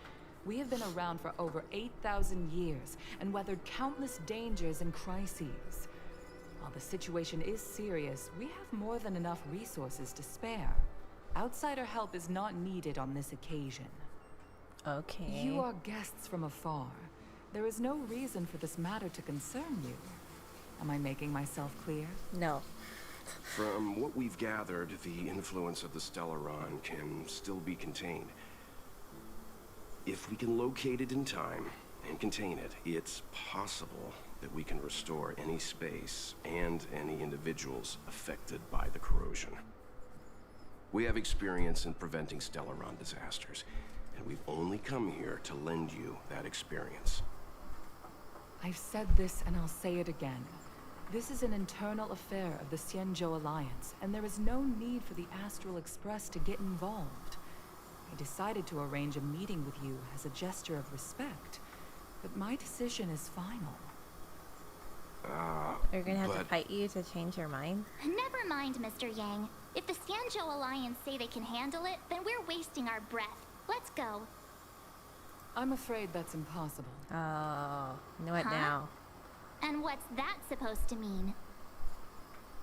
We have been around for over 8,000 years and weathered countless dangers and crises. While the situation is serious, we have more than enough resources to spare. Outsider help is not needed on this occasion. Okay. You are guests from afar. There is no reason for this matter to concern you. Am I making myself clear? No. From what we've gathered, the influence of the Stellaron can still be contained. If we can locate it in time and contain it, it's possible that we can restore any space and any individuals affected by the corrosion. We have experience in preventing Stellaron disasters, and we've only come here to lend you that experience. I've said this and I'll say it again. This is an internal affair of the Xianzhou Alliance, and there is no need for the Astral Express to get involved. I decided to arrange a meeting with you as a gesture of respect, but my decision is final. We're gonna have to But- fight you to change your mind. Never mind, Mr. Yang. If the Xianzhou Alliance say they can handle it, then we're wasting our breath. Let's go. I'm afraid that's impossible. Oh, you know what Huh? now? And what's that supposed to mean?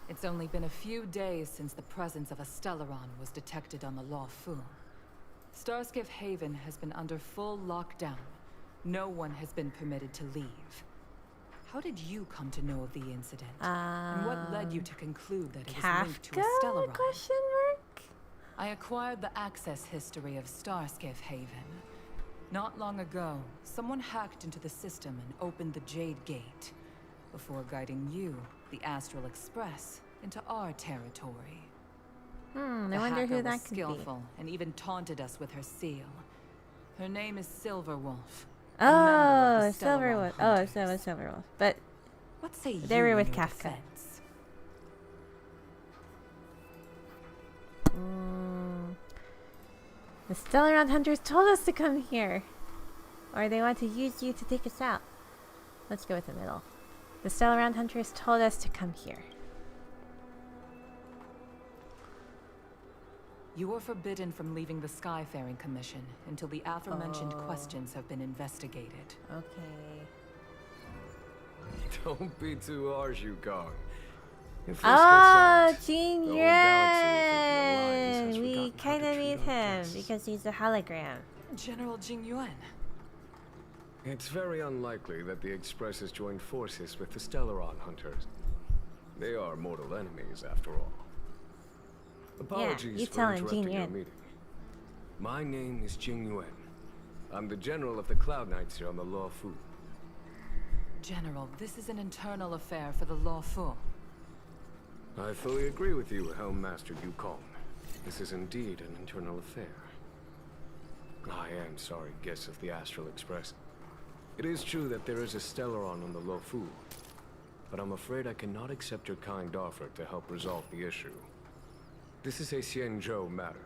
It's only been a few days since the presence of a Stellaron was detected on the Luofu. Starskiff Haven has been under full lockdown. No one has been permitted to leave. How did you come to know of the incident? And what led you to conclude that it was linked to a Kafka? Stellaron? Question mark? I acquired the access history of Starskiff Haven. Not long ago, someone hacked into the system and opened the Jade Gate, before guiding you, the Astral Express, into our territory. I The wonder hacker who that was could skillful and even taunted us with her seal. Her name is Silverwolf. be. a member Oh, of the Silverwolf. Stellaron Oh, Hunters. so it was Silverwolf. But What say you they were in with your Kafka. defense? The Stellaron Hunters told us to come here. Or they want to use you to take us out. Let's go with the middle. The Stellaron Hunters told us to come here. You are forbidden from leaving the Skyfaring Commission until the aforementioned questions have been investigated. Okay. Don't be too harsh, Yukong. If this gets Oh, out, Jin the whole galaxy will think the Alliance Yuan! has We forgotten how kind to of treat need our him guests. because he's a hologram. General Jing Yuan. It's very unlikely that the Express has joined forces with the Stellaron Hunters. They are mortal enemies, after all. Apologies you for tell him, interrupting Jing your Yuan. meeting. My name is Jing Yuan. I'm the general of the Cloud Knights here on the Luofu. General, this is an internal affair for the Luofu. I fully agree with you, Helmmaster Yukong. This is indeed an internal affair. I am sorry, guests of the Astral Express. It is true that there is a Stellaron on the Luofu, but I'm afraid I cannot accept your kind offer to help resolve the issue. This is a Xianzhou matter,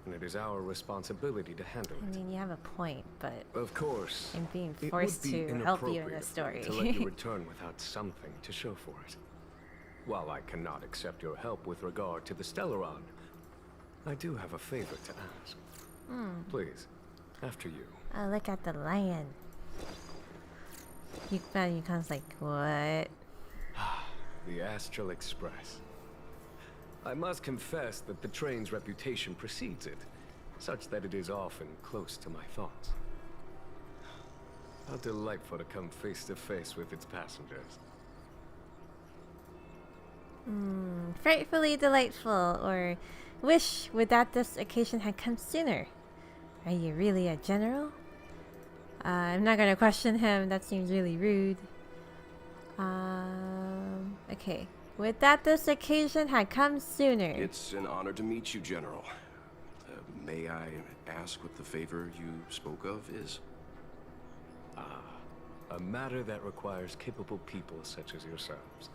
and it is our responsibility to handle I it. mean, you have a point, but Of course, I'm being it forced would be to help you in inappropriate this story. to let you return without something to show for it. While I cannot accept your help with regard to the Stellaron, I do have a favor to ask. Please, after you. Oh, look at the lion. Yukong's like, what? The Astral Express. I must confess that the train's reputation precedes it, such that it is often close to my thoughts. How delightful to come face to face with its passengers. Frightfully delightful, or wish would that this occasion had come sooner. Are you really a general? I'm not gonna question him, that seems really rude. Okay. Would that this occasion had come sooner. It's an honor to meet you, General. May I ask what the favor you spoke of is? A matter that requires capable people such as yourselves.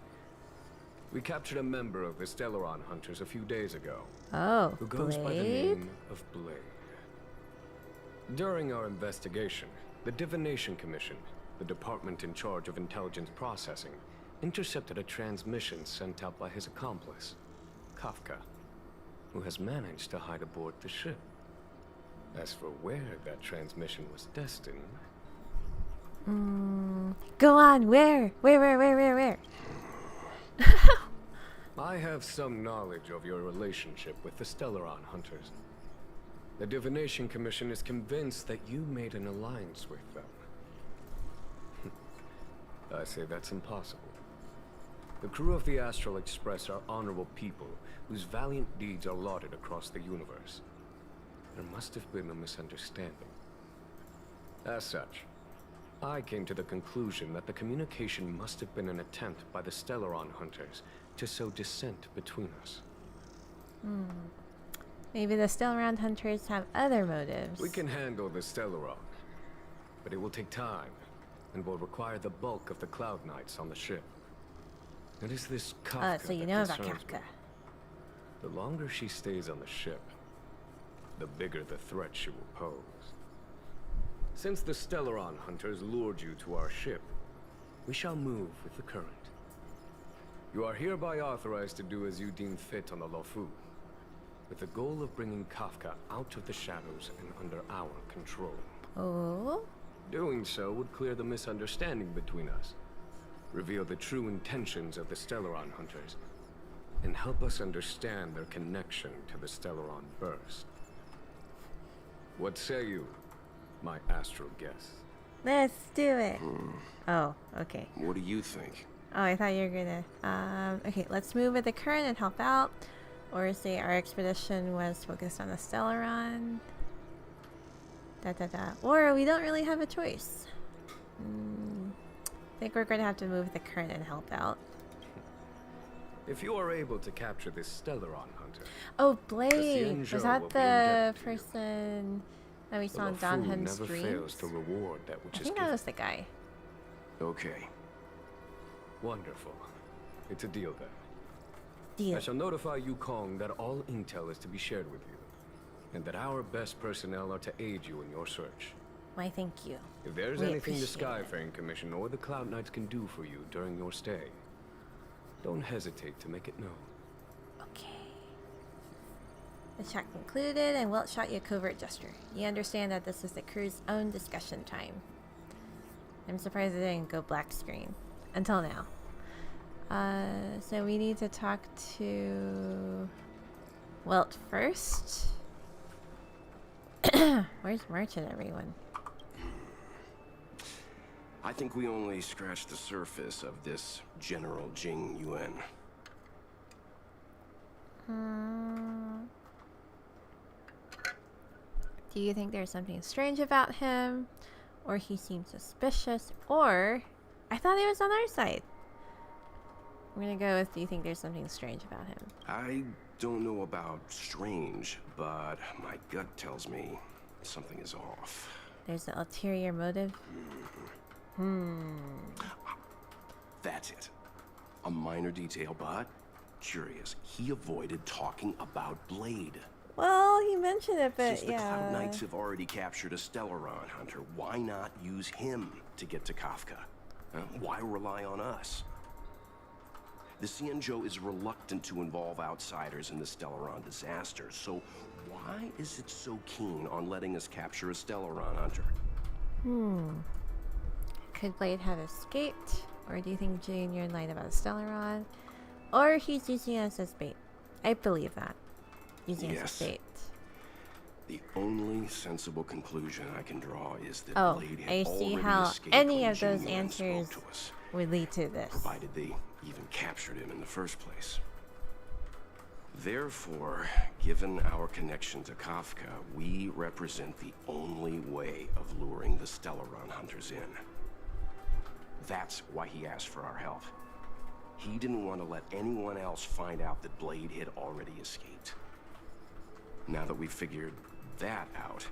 We captured a member of the Stellaron Hunters a few days ago, Oh, who goes by the Blade? name of Blade. During our investigation, the Divination Commission, the department in charge of intelligence processing, intercepted a transmission sent out by his accomplice, Kafka, who has managed to hide aboard the ship. As for where that transmission was destined... Go on, where? Where? I have some knowledge of your relationship with the Stellaron Hunters. The Divination Commission is convinced that you made an alliance with them. I say that's impossible. The crew of the Astral Express are honorable people whose valiant deeds are lauded across the universe. There must have been a misunderstanding. As such, I came to the conclusion that the communication must have been an attempt by the Stellaron Hunters to sow dissent between us. Maybe the Stellaron Hunters have other motives. We can handle the Stellaron, but it will take time and will require the bulk of the Cloud Knights on the ship. It is this Kafka so you that know about concerns Kafka. me. The longer she stays on the ship, the bigger the threat she will pose. Since the Stellaron hunters lured you to our ship, we shall move with the current. You are hereby authorized to do as you deem fit on the Luofu, with the goal of bringing Kafka out of the shadows and under our control. Oh? Doing so would clear the misunderstanding between us, reveal the true intentions of the Stellaron hunters, and help us understand their connection to the Stellaron burst. What say you, my astral guest? Let's do it. Oh, okay. What do you think? Oh, I thought you were gonna. Okay, let's move with the current and help out. Or say our expedition was focused on the Stellaron. Or we don't really have a choice. I think we're gonna have to move with the current and help out. If you are able to capture this Stellaron hunter, Oh, Blade! Xianzhou Was will that be the indebted to you. person that we the saw in Luofu Donhun's never fails streams? to reward that which I is think given. that was the guy. Okay. Wonderful. It's a deal then. Deal. I shall notify Yukong that all intel is to be shared with you, and that our best personnel are to aid you in your search. Why, thank you. If there's We anything the appreciate it. Skyfaring Commission or the Cloud Knights can do for you during your stay, don't hesitate to make it known. Okay. The chat concluded, and Wilt shot you a covert gesture. You understand that this is the crew's own discussion time. I'm surprised it didn't go black screen. Until now. So we need to talk to Wilt first. Where's March and everyone? I think we only scratched the surface of this General Jing Yuan. Do you think there's something strange about him? Or he seems suspicious? Or I thought he was on our side. I'm gonna go with, do you think there's something strange about him? I don't know about strange, but my gut tells me something is off. There's an ulterior motive? That's it. A minor detail, but curious. He avoided talking about Blade. Well, he mentioned it, but Since the Cloud yeah. Knights have already captured a Stellaron hunter, why not use him to get to Kafka? Why rely on us? The Xianzhou is reluctant to involve outsiders in the Stellaron disaster, so why is it so keen on letting us capture a Stellaron hunter? Could Blade have escaped? Or do you think Junior lied about the Stellaron? Or he's using us as bait? I believe that. Using us as Yes. bait. The only sensible conclusion I can draw is that Oh, Blade had I see already how escaped any when of those Jing Yuan spoke answers to us, would lead to this. provided they even captured him in the first place. Therefore, given our connection to Kafka, we represent the only way of luring the Stellaron hunters in. That's why he asked for our help. He didn't want to let anyone else find out that Blade had already escaped. Now that we've figured that out,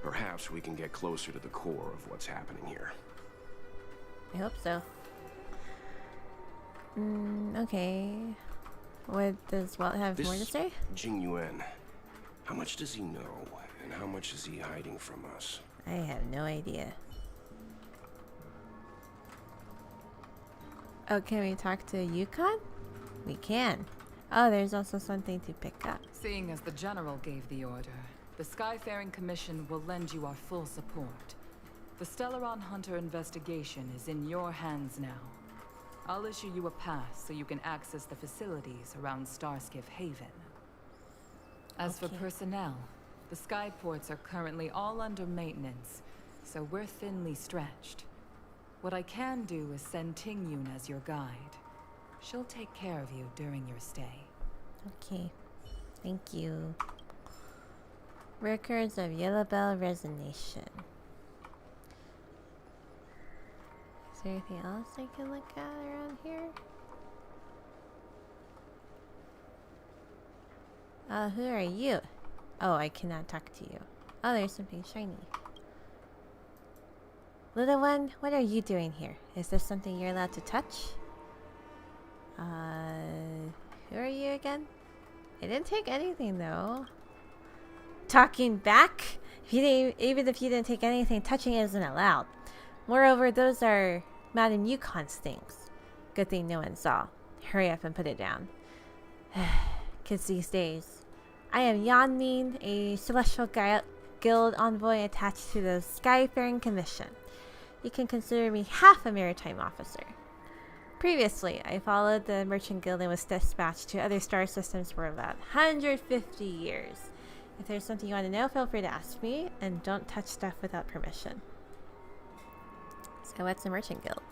perhaps we can get closer to the core of what's happening here. I hope so. Okay. What does Walt have more to say? Jing Yuan, how much does he know, and how much is he hiding from us? I have no idea. Oh, can we talk to Yukon? We can. Oh, there's also something to pick up. Seeing as the General gave the order, the Skyfaring Commission will lend you our full support. The Stellaron Hunter investigation is in your hands now. I'll issue you a pass so you can access the facilities around Starskiff Haven. As for Okay. personnel, the skyports are currently all under maintenance, so we're thinly stretched. What I can do is send Tingyun as your guide. She'll take care of you during your stay. Okay. Thank you. Records of Yellow Bell Resignation. Is there anything else I can look at around here? Who are you? Oh, I cannot talk to you. Oh, there's something shiny. Little one, what are you doing here? Is this something you're allowed to touch? Who are you again? I didn't take anything though. talking back? Even if you didn't take anything, touching isn't allowed. Moreover, those are Madame Yukon's things. Good thing no one saw. Hurry up and put it down. Kids these days. I am Yanmin, a celestial guild envoy attached to the Skyfaring Commission. You can consider me half a maritime officer. Previously, I followed the Merchant Guild and was dispatched to other star systems for about 150 years. If there's something you want to know, feel free to ask me, and don't touch stuff without permission. So what's a Merchant Guild?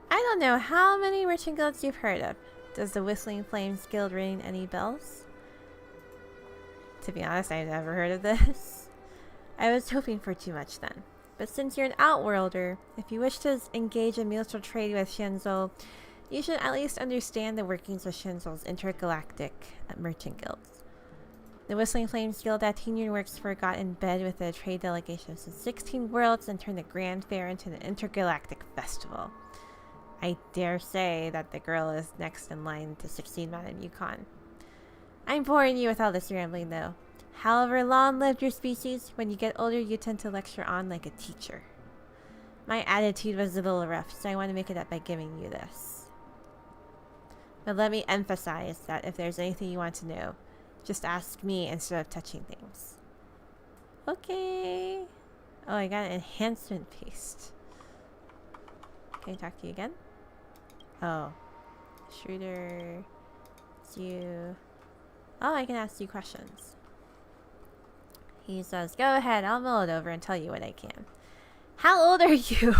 I don't know how many Merchant Guilds you've heard of. Does the Whistling Flames Guild ring any bells? To be honest, I've never heard of this. I was hoping for too much then. But since you're an outworlder, if you wish to engage in mutual trade with Xianzhou, you should at least understand the workings of Xianzhou's intergalactic merchant guilds. The Whistling Flames Guild at Tinyun works for got in bed with the trade delegations in 16 worlds and turned the Grand Fair into an intergalactic festival. I dare say that the girl is next in line to succeed Madame Yukon. I'm boring you with all this rambling though. However long lived your species, when you get older you tend to lecture on like a teacher. My attitude was a little rough, so I want to make it up by giving you this. But let me emphasize that if there's anything you want to know, just ask me instead of touching things. Okay. Oh, I got an enhancement paste. Can I talk to you again? Oh. Schroeder. It's you. Oh, I can ask you questions. He says, go ahead, I'll mull it over and tell you what I can. How old are you?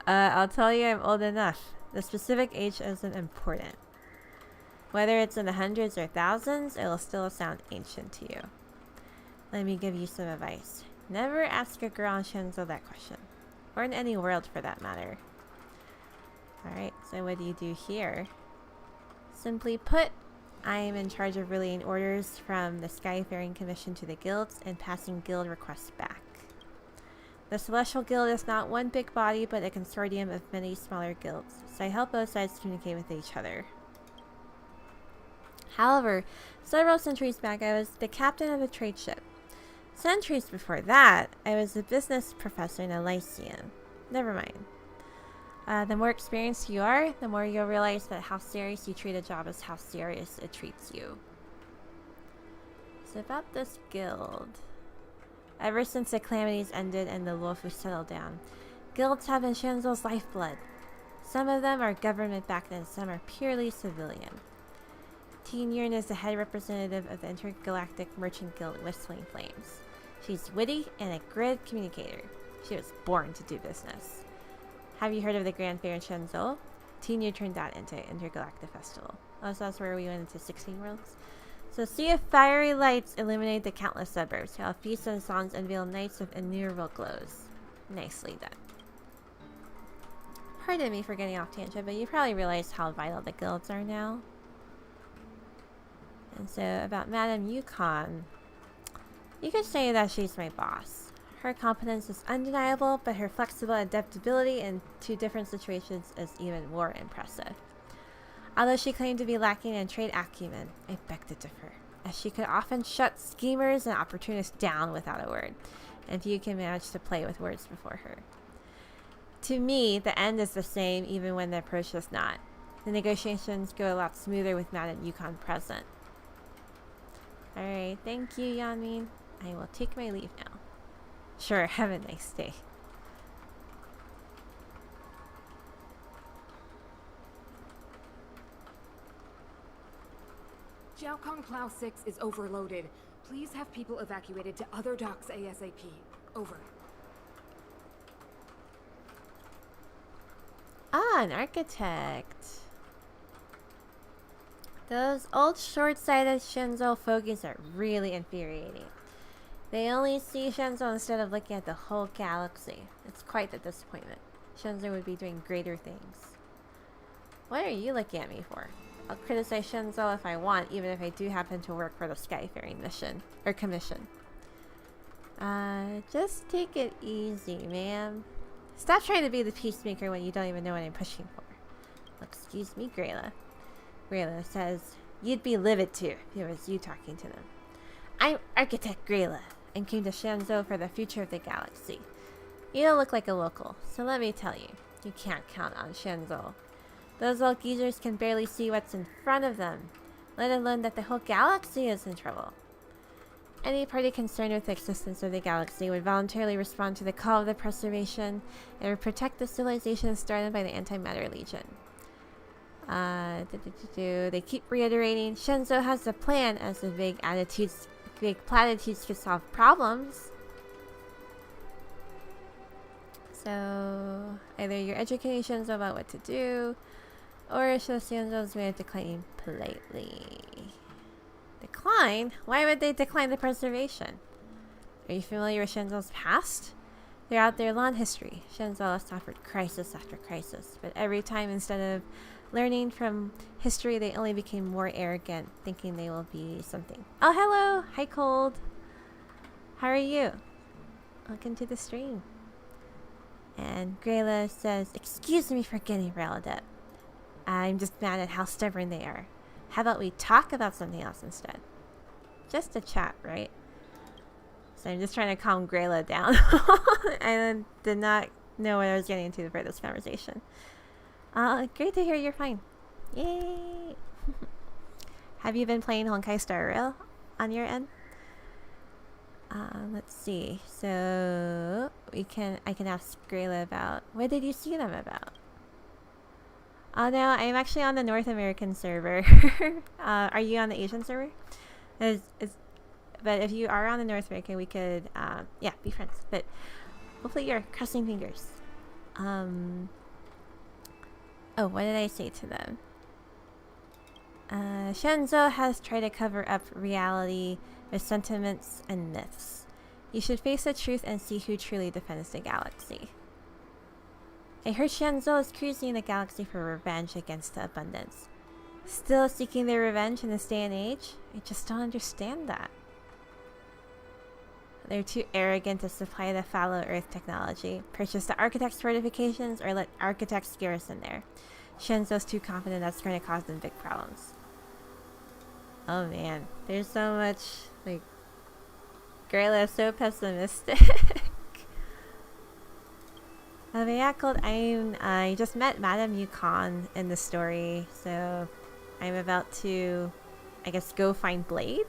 I'll tell you I'm old enough. The specific age isn't important. Whether it's in the hundreds or thousands, it'll still sound ancient to you. Let me give you some advice. Never ask a girl in Xianzhou that question. Or in any world for that matter. Alright, so what do you do here? Simply put, I am in charge of relaying orders from the Skyfaring Commission to the guilds and passing guild requests back. The Celestial Guild is not one big body, but a consortium of many smaller guilds, so I help both sides communicate with each other. However, several centuries back, I was the captain of a trade ship. Centuries before that, I was a business professor in a lyceum. Never mind. The more experienced you are, the more you'll realize that how serious you treat a job is how serious it treats you. So about this guild. Ever since the calamities ended and the Luofu settled down, guilds have been Xianzhou's lifeblood. Some of them are government-backed and some are purely civilian. Tinyun is the head representative of the Intergalactic Merchant Guild Whistling Flames. She's witty and a great communicator. She was born to do business. Have you heard of the Grand Fair in Xianzhou? Tinyun turned that into an intergalactic festival. Oh, so that's where we went into 16 worlds? So sea of fiery lights illuminate the countless suburbs, while feasts and songs unveil nights of innumerable glows. Nicely done. Pardon me for getting off tangent, but you probably realized how vital the guilds are now. And so, about Madame Yukon, you could say that she's my boss. Her competence is undeniable, but her flexible adaptability in two different situations is even more impressive. Although she claimed to be lacking in trade acumen, I beg to differ, as she could often shut schemers and opportunists down without a word, and few can manage to play with words before her. To me, the end is the same even when the approach is not. The negotiations go a lot smoother with Madame Yukon present. Alright, thank you, Yanmin. I will take my leave now. Sure, have a nice day. Jiaokong Plow 6 is overloaded. Please have people evacuated to other docks ASAP. Over. Ah, an architect. Those old short-sighted Xianzhou fogies are really infuriating. They only see Xianzhou instead of looking at the whole galaxy. It's quite the disappointment. Xianzhou would be doing greater things. What are you looking at me for? I'll criticize Xianzhou if I want, even if I do happen to work for the Skyfaring mission, or commission. Just take it easy, ma'am. Stop trying to be the peacemaker when you don't even know what I'm pushing for. Excuse me, Grayla. Grayla says, you'd be livid too if it was you talking to them. I'm Architect Grayla, and came to Xianzhou for the future of the galaxy. You don't look like a local, so let me tell you, you can't count on Xianzhou. Those old geezers can barely see what's in front of them, let alone that the whole galaxy is in trouble. Any party concerned with the existence of the galaxy would voluntarily respond to the call of the Preservation and would protect the civilization started by the Antimatter Legion. They keep reiterating, Xianzhou has a plan as the vague platitudes could solve problems. So, either you're educating Xianzhou about what to do, or show Xianzhou's way of declining politely. Decline? Why would they decline the Preservation? Are you familiar with Xianzhou's past? Throughout their long history, Xianzhou has suffered crisis after crisis, but every time, instead of learning from history, they only became more arrogant, thinking they will be something. Oh, hello! Hi, Cold! How are you? Welcome to the stream. And Grayla says, excuse me for getting riled up. I'm just mad at how stubborn they are. How about we talk about something else instead? Just a chat, right? So I'm just trying to calm Grayla down. I did not know what I was getting into for this conversation. Great to hear you're fine. Yay! Have you been playing Honkai Star Rail on your end? Let's see. So I can ask Grayla about, what did you see them about? Oh no, I'm actually on the North American server. Are you on the Asian server? But if you are on the North American, we could yeah, be friends. But hopefully you're crossing fingers. Oh, what did I say to them? Xianzhou has tried to cover up reality with sentiments and myths. You should face the truth and see who truly defends the galaxy. I heard Xianzhou is cruising the galaxy for revenge against the abundance. Still seeking their revenge in this day and age? I just don't understand that. They're too arrogant to supply the fallow earth technology, purchase the architect's fortifications, or let architects garrison there. Xianzhou's too confident that's going to cause them big problems. Oh man, there's so much, like, Grayla is so pessimistic. But yeah, Cold, I just met Madame Yukon in the story, so I'm about to, I guess, go find Blade.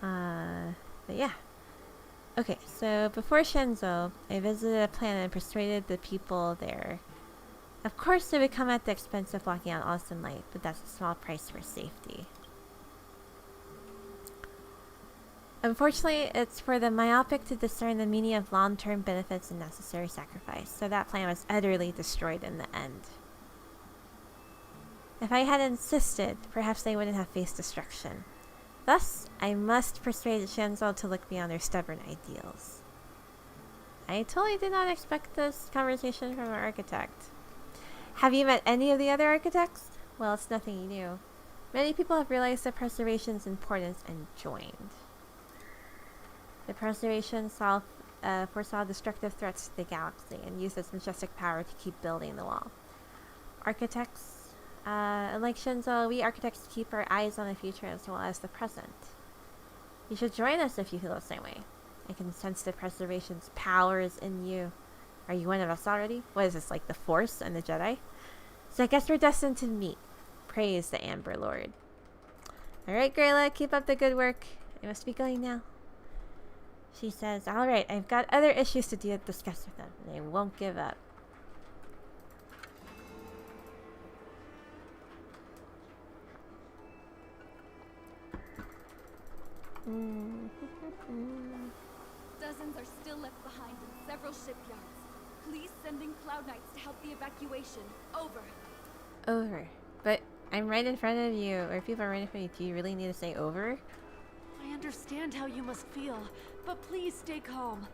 But yeah. Okay, so before Xianzhou, I visited a planet and persuaded the people there. Of course, it would come at the expense of blocking out all sunlight, but that's a small price for safety. Unfortunately, it's for the myopic to discern the meaning of long-term benefits and necessary sacrifice, so that plan was utterly destroyed in the end. If I had insisted, perhaps they wouldn't have faced destruction. Thus, I must persuade Xianzhou to look beyond their stubborn ideals. I totally did not expect this conversation from an architect. Have you met any of the other architects? Well, it's nothing new. Many people have realized the Preservation's importance and joined. The Preservation foresaw destructive threats to the galaxy and used its majestic power to keep building the wall. Architects, like Xianzhou, we architects keep our eyes on the future as well as the present. You should join us if you feel the same way. I can sense the Preservation's power is in you. Are you one of us already? What is this, like the Force and the Jedi? So I guess we're destined to meet. Praise the Amber Lord. Alright, Grayla, keep up the good work. I must be going now. She says, alright, I've got other issues to discuss with them. They won't give up. Dozens are still left behind in several shipyards. Please send in Cloud Knights to help the evacuation. Over. Over. But I'm right in front of you, or people are right in front of you. Do you really need to say over? I understand how you must feel, but please stay calm.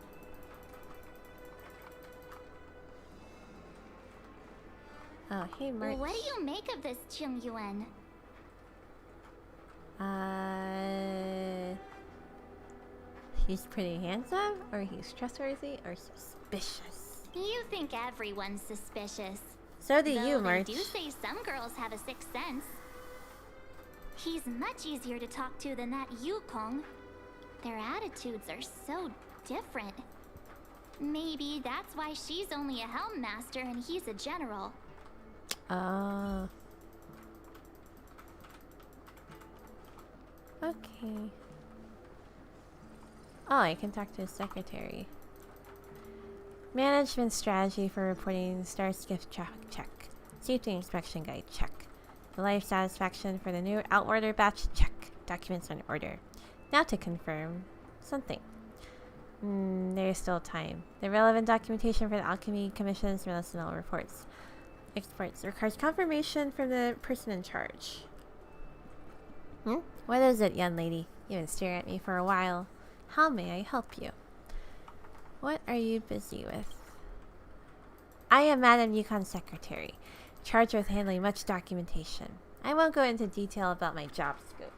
Oh, hey, March. What do you make of this, Chung Yuan? He's pretty handsome, or he's trustworthy, or suspicious. You think everyone's suspicious. So do Though you, they March. do say some girls have a sixth sense. He's much easier to talk to than that Yukong. Their attitudes are so different. Maybe that's why she's only a helm master and he's a general. Oh. Okay. Oh, I can talk to his secretary. Management strategy for reporting Starskiff traffic check. Safety inspection guide check. The life satisfaction for the new out-order batch check. Documents on order. Now to confirm something. There's still time. The relevant documentation for the Alchemy Commission's medicinal reports. Exports requires confirmation from the person in charge. What is it, young lady? You've been staring at me for a while. How may I help you? What are you busy with? I am Madame Yukon's secretary, charged with handling much documentation. I won't go into detail about my job scope.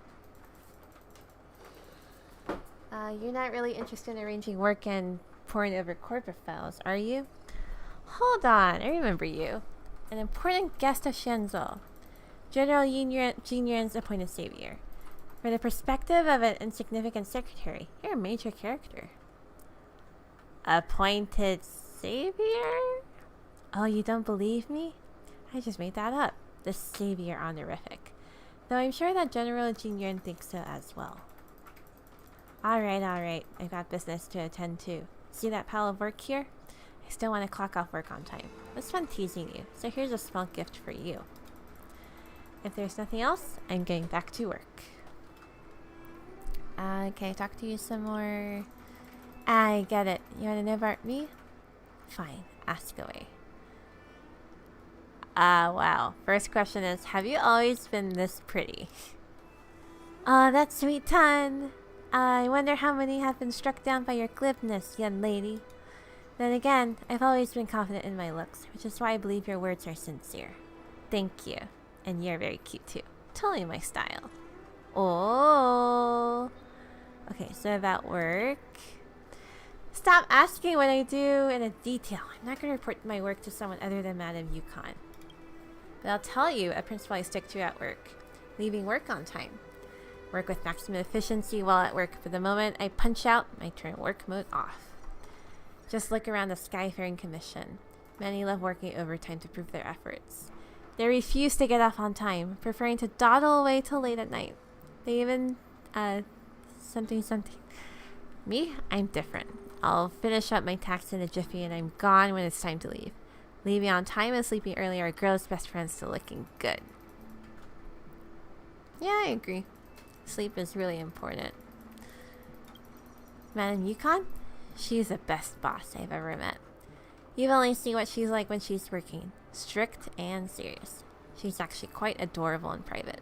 You're not really interested in arranging work and poring over corporate files, are you? Hold on, I remember you. An important guest of Xianzhou. General Jin Yuan's appointed savior. From the perspective of an insignificant secretary, you're a major character. Appointed savior? Oh, you don't believe me? I just made that up. The savior honorific. Though I'm sure that General Jin Yuan thinks so as well. Alright. I've got business to attend to. See that pile of work here? I still want to clock off work on time. It was fun teasing you, so here's a small gift for you. If there's nothing else, I'm getting back to work. Can I talk to you some more? I get it. You want to know about me? Fine, ask away. Wow. First question is, have you always been this pretty? Oh, that's sweet ton. I wonder how many have been struck down by your glibness, young lady. Then again, I've always been confident in my looks, which is why I believe your words are sincere. Thank you. And you're very cute too. Totally my style. Oh. Okay, so about work. Stop asking what I do in a detail. I'm not going to report my work to someone other than Madame Yukon. But I'll tell you a principle I stick to at work. Leaving work on time. Work with maximum efficiency while at work. For the moment I punch out, I turn work mode off. Just look around the Skyfaring Commission. Many love working overtime to prove their efforts. They refuse to get off on time, preferring to dawdle away till late at night. They even, something. Me? I'm different. I'll finish up my tasks in a jiffy and I'm gone when it's time to leave. Leaving on time and sleeping early are girls' best friends to looking good. Yeah, I agree. Sleep is really important. Madame Yukon? She's the best boss I've ever met. You've only seen what she's like when she's working. Strict and serious. She's actually quite adorable in private.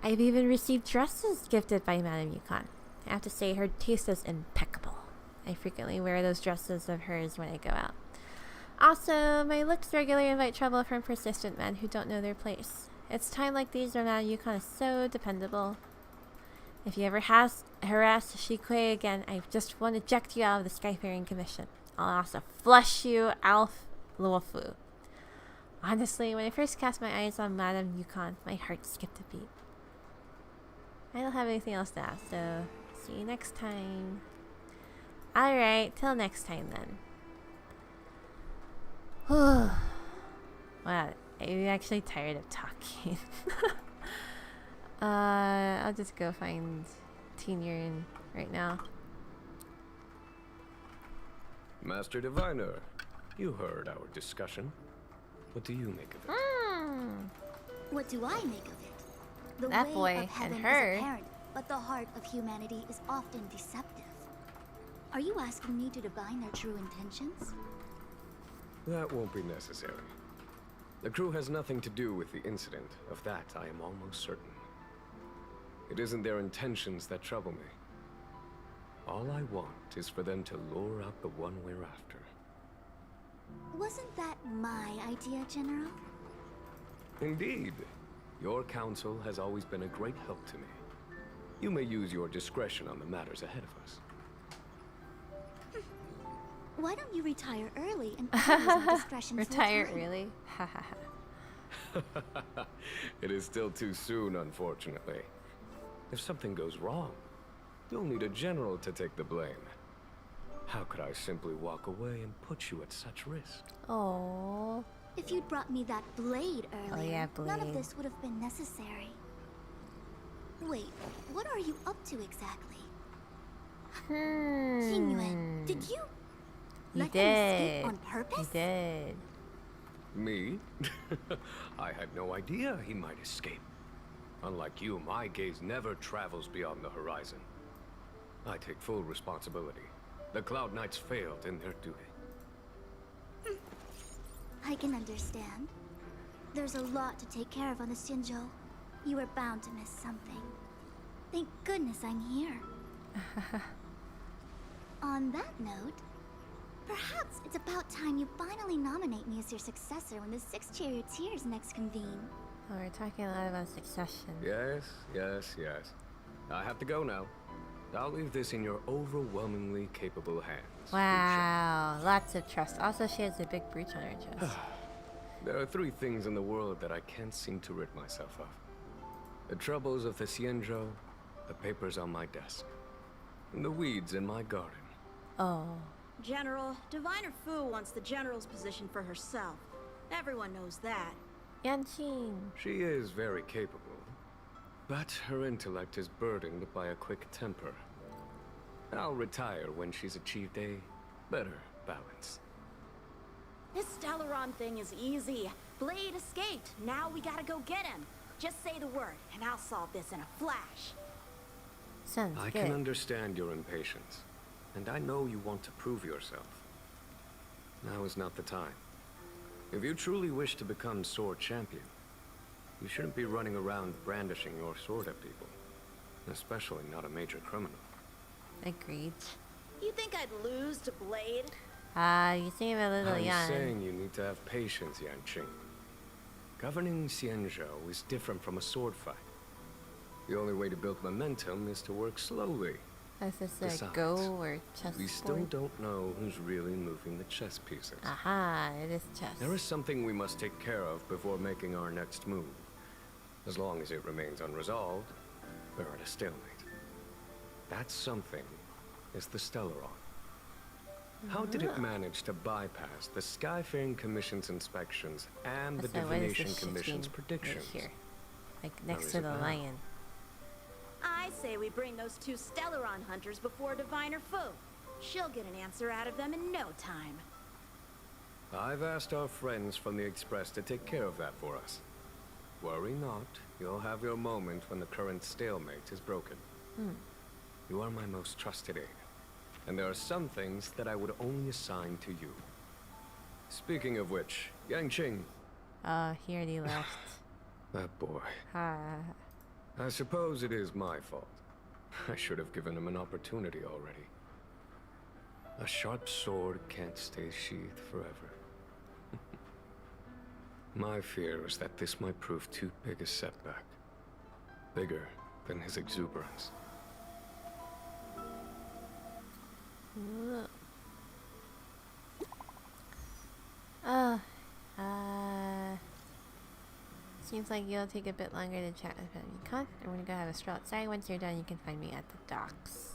I've even received dresses gifted by Madame Yukon. I have to say her taste is impeccable. I frequently wear those dresses of hers when I go out. Also, my looks regularly invite trouble from persistent men who don't know their place. It's time like these when Madame Yukon is so dependable. If you ever harass Shikui again, I just want to eject you out of the Skyfaring Commission. I'll also flush you Xianzhou Luofu. Honestly, when I first cast my eyes on Madame Yukon, my heart skipped a beat. I don't have anything else to ask, so see you next time. Alright, till next time then. Wow, I'm actually tired of talking. I'll just go find Teen Yuan right now. Master Diviner, you heard our discussion. What do you make of it? What do I make of it? The That way boy of and heaven her. is apparent, but the heart of humanity is often deceptive. Are you asking me to divine their true intentions? That won't be necessary. The crew has nothing to do with the incident. Of that, I am almost certain. It isn't their intentions that trouble me. All I want is for them to lure out the one we're after. Wasn't that my idea, General? Indeed. Your counsel has always been a great help to me. You may use your discretion on the matters ahead of us. Why don't you retire early and always have discretion Retire full time? early? It is still too soon, unfortunately. If something goes wrong, you'll need a general to take the blame. How could I simply walk away and put you at such risk? Oh. If you'd brought me that blade earlier, Oh yeah, none of blade. this would have been necessary. Wait, what are you up to exactly? Xingyuan, did you You let him escape did. on purpose? You did. Me? I had no idea he might escape. Unlike you, my gaze never travels beyond the horizon. I take full responsibility. The Cloud Knights failed in their duty. I can understand. There's a lot to take care of on the Xianzhou. You were bound to miss something. Thank goodness I'm here. On that note, perhaps it's about time you finally nominate me as your successor when the 6 charioteers next convene. Oh, we're talking a lot about succession. Yes. I have to go now. I'll leave this in your overwhelmingly capable hands. Wow, lots of trust. Also, she has a big breach on her chest. There are 3 things in the world that I can't seem to rid myself of. The troubles of the Xianzhou, the papers on my desk, and the weeds in my garden. Oh. General, Diviner Fu wants the general's position for herself. Everyone knows that. Yanqing. She is very capable, but her intellect is burdened by a quick temper. I'll retire when she's achieved a better balance. This Stellaron thing is easy. Blade escaped. Now we gotta go get him. Just say the word, and I'll solve this in a flash. Sounds I good. can understand your impatience, and I know you want to prove yourself. Now is not the time. If you truly wish to become sword champion, you shouldn't be running around brandishing your sword at people, especially not a major criminal. Agreed. You think I'd lose to Blade? You seem a little I'm young. saying you need to have patience, Yanqing. Governing Xianzhou is different from a sword fight. The only way to build momentum is to work slowly. Is this a Besides, go or chess we still board? don't know who's really moving the chess pieces. Aha, it is chess. There is something we must take care of before making our next move. As long as it remains unresolved, we're at a stalemate. That something is the Stellaron. How did it manage to bypass the Skyfaring Commission's inspections and the So what is Divination this shit Commission's being predictions? right here? Like How next is to it the now? lion. I say we bring those 2 Stellaron hunters before Diviner Fu. She'll get an answer out of them in no time. I've asked our friends from the Express to take care of that for us. Worry not, you'll have your moment when the current stalemate is broken. You are my most trusted aide, and there are some things that I would only assign to you. Speaking of which, Yanqing. He already left. That boy. Ha. I suppose it is my fault. I should have given him an opportunity already. A sharp sword can't stay sheathed forever. My fear is that this might prove too big a setback. Bigger than his exuberance. Seems like you'll take a bit longer to chat with Con. I'm gonna go have a stroll outside. Once you're done, you can find me at the docks.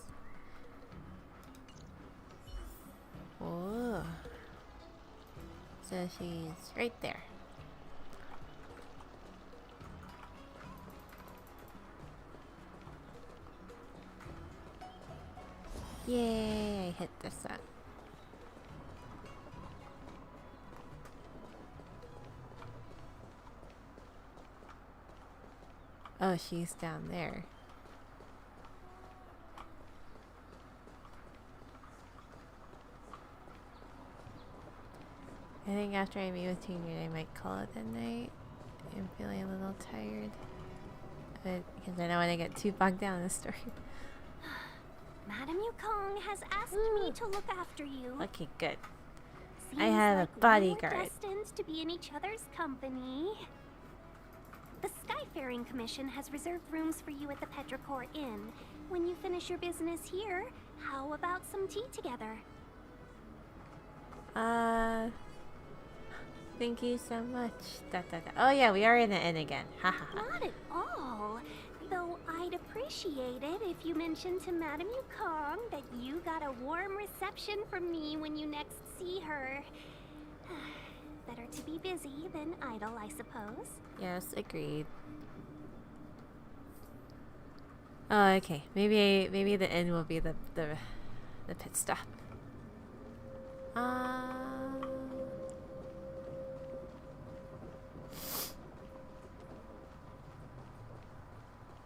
Oh. So she's right there. Yay, I hit this up. Oh, she's down there. I think after I meet with Junior, I might call it a night. I'm feeling a little tired. But because I don't want to get too bogged down in the story. Madame Yukong has asked me to look after you. Okay, good. Seems I have like a bodyguard. We were destined to be in each other's company. The Skyfaring Commission has reserved rooms for you at the Petrichor Inn. When you finish your business here, how about some tea together? Thank you so much. Oh yeah, we are in the inn again. Ha ha ha. Not at all. Though I'd appreciate it if you mentioned to Madame Yukong that you got a warm reception from me when you next see her. Better to be busy than idle, I suppose. Yes, agreed. Oh, okay. Maybe the inn will be the pit stop.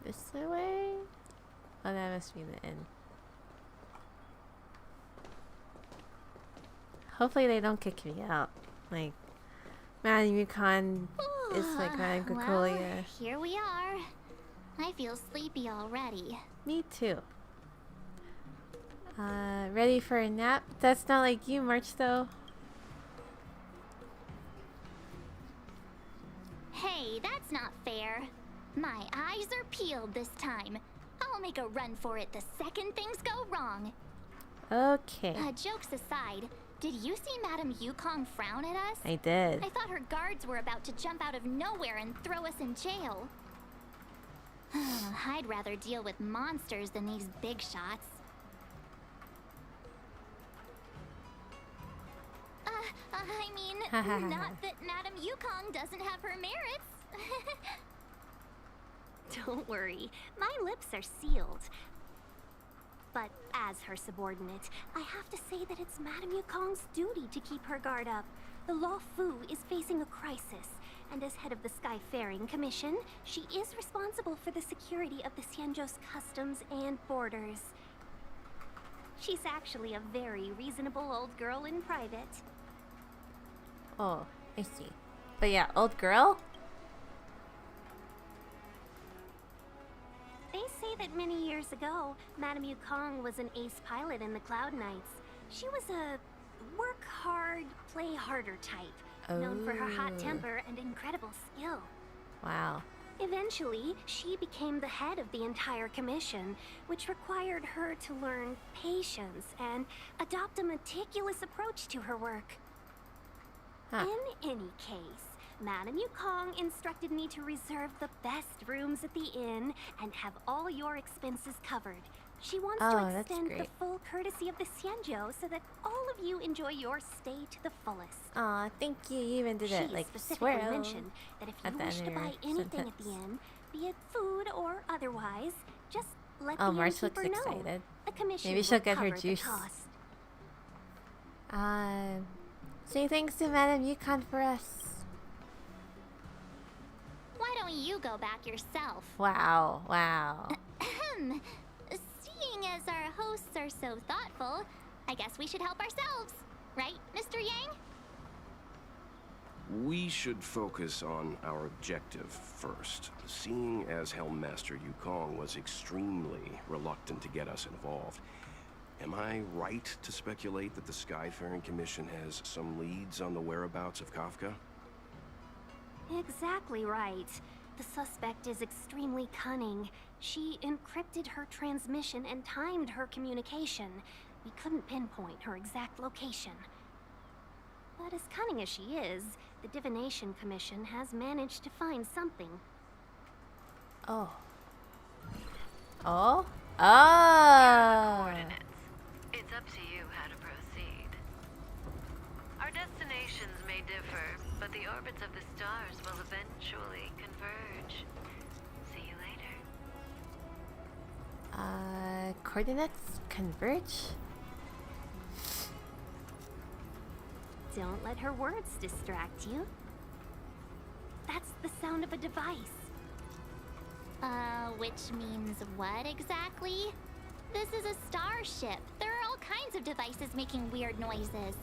This way? Oh, that must be the inn. Hopefully they don't kick me out. Like, Madame Yukon is like Madame Well, Cocolia. here we are. I feel sleepy already. Me too. Ready for a nap? That's not like you, March, though. Hey, that's not fair. My eyes are peeled this time. I'll make a run for it the second things go wrong. Okay. Jokes aside, did you see Madame Yukong frown at us? I did. I thought her guards were about to jump out of nowhere and throw us in jail. I'd rather deal with monsters than these big shots. I mean, not that Madame Yukong doesn't have her merits. Don't worry, my lips are sealed. But as her subordinate, I have to say that it's Madame Yukong's duty to keep her guard up. The Luofu is facing a crisis, and as head of the Skyfaring Commission, she is responsible for the security of the Xianzhou's customs and borders. She's actually a very reasonable old girl in private. Oh, I see. But yeah, old girl? They say that many years ago, Madame Yukong was an ace pilot in the Cloud Knights. She was a work hard, play harder type, known for her hot temper and incredible skill. Wow. Eventually, she became the head of the entire commission, which required her to learn patience and adopt a meticulous approach to her work. In any case, Madame Yukong instructed me to reserve the best rooms at the inn and have all your expenses covered. She wants to extend the full courtesy of the Xianzhou so that all of you enjoy your stay to the fullest. Aw, thank you. You even did it, like, specifically swear mentioned that if you wish to buy anything at the inn, be it food or otherwise, just let the March looks innkeeper know. excited. The commission Maybe she'll will get her cover the juice. cost. Say thanks to Madame Yukon for us. Why don't you go back yourself? Wow, wow. Seeing as our hosts are so thoughtful, I guess we should help ourselves. Right, Mr. Yang? We should focus on our objective first. Seeing as Helmmaster Yukong was extremely reluctant to get us involved, am I right to speculate that the Skyfaring Commission has some leads on the whereabouts of Kafka? Exactly right. The suspect is extremely cunning. She encrypted her transmission and timed her communication. We couldn't pinpoint her exact location. But as cunning as she is, the Divination Commission has managed to find something. Oh. Oh? Oh! Coordinates. It's up to you how to proceed. Our destinations may differ, but the orbits of the stars will eventually converge. See you later. Coordinates converge? Don't let her words distract you. That's the sound of a device. Which means what exactly? This is a starship. There are all kinds of devices making weird noises.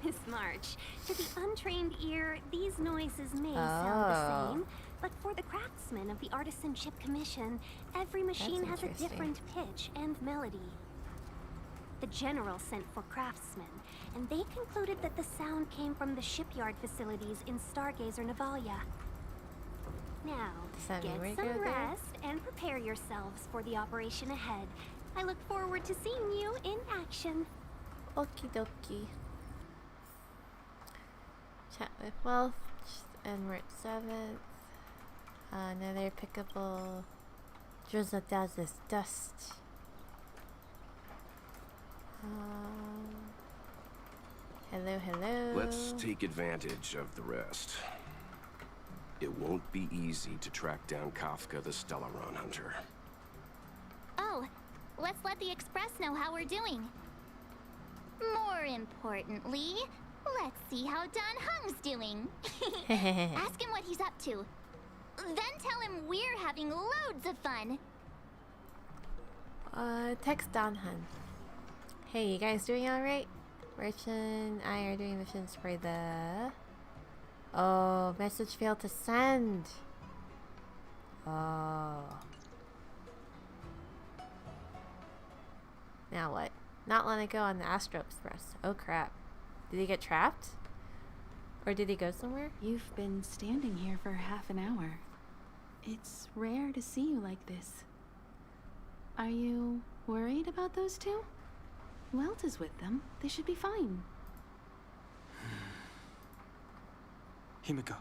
Miss March, to the untrained ear, these noises may sound the same, but for the craftsmen of the Artisanship Commission, every machine has a different pitch and melody. The General sent for craftsmen, and they concluded that the sound came from the shipyard facilities in Stargazer Navalia. Now, get some rest and prepare yourselves for the operation ahead. I look forward to seeing you in action. Okie dokie. Chat with Wealth, and we're at 7th. Another pickable. Drizzle does this dust. Hello, hello. Let's take advantage of the rest. It won't be easy to track down Kafka the Stellaron Hunter. Oh, let's let the Express know how we're doing. More importantly, let's see how Don Hung's doing. Ask him what he's up to. Then tell him we're having loads of fun. Text Don Hun. Hey, you guys doing alright? Rich and I are doing missions for the... Oh, message failed to send. Oh. Now what? Not letting go on the Astro Express. Oh crap. Did he get trapped? Or did he go somewhere? You've been standing here for half an hour. It's rare to see you like this. Are you worried about those two? Welt is with them. They should be fine. Himiko,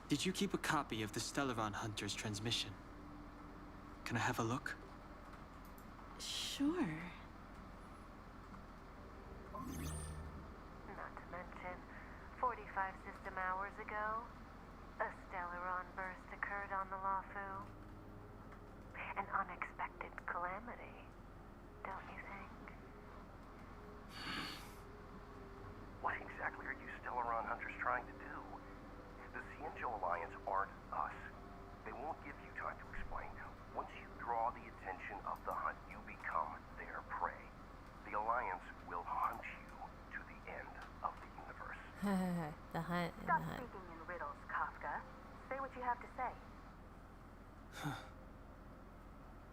did you keep a copy of the Stellaron Hunter's transmission? Can I have a look? Sure. Not to mention, 45 system hours ago, a Stellaron burst occurred on the Luofu. An unexpected calamity, don't you think? What exactly are you Stellaron Hunters trying to do? The Xianzhou Alliance aren't us. They won't give you time to explain. Once you draw the attention of the hunt, you become their prey. The Alliance will hunt you to the end of the universe. The hunt and Stop the hunt. speaking in riddles, Kafka. Say what you have to say.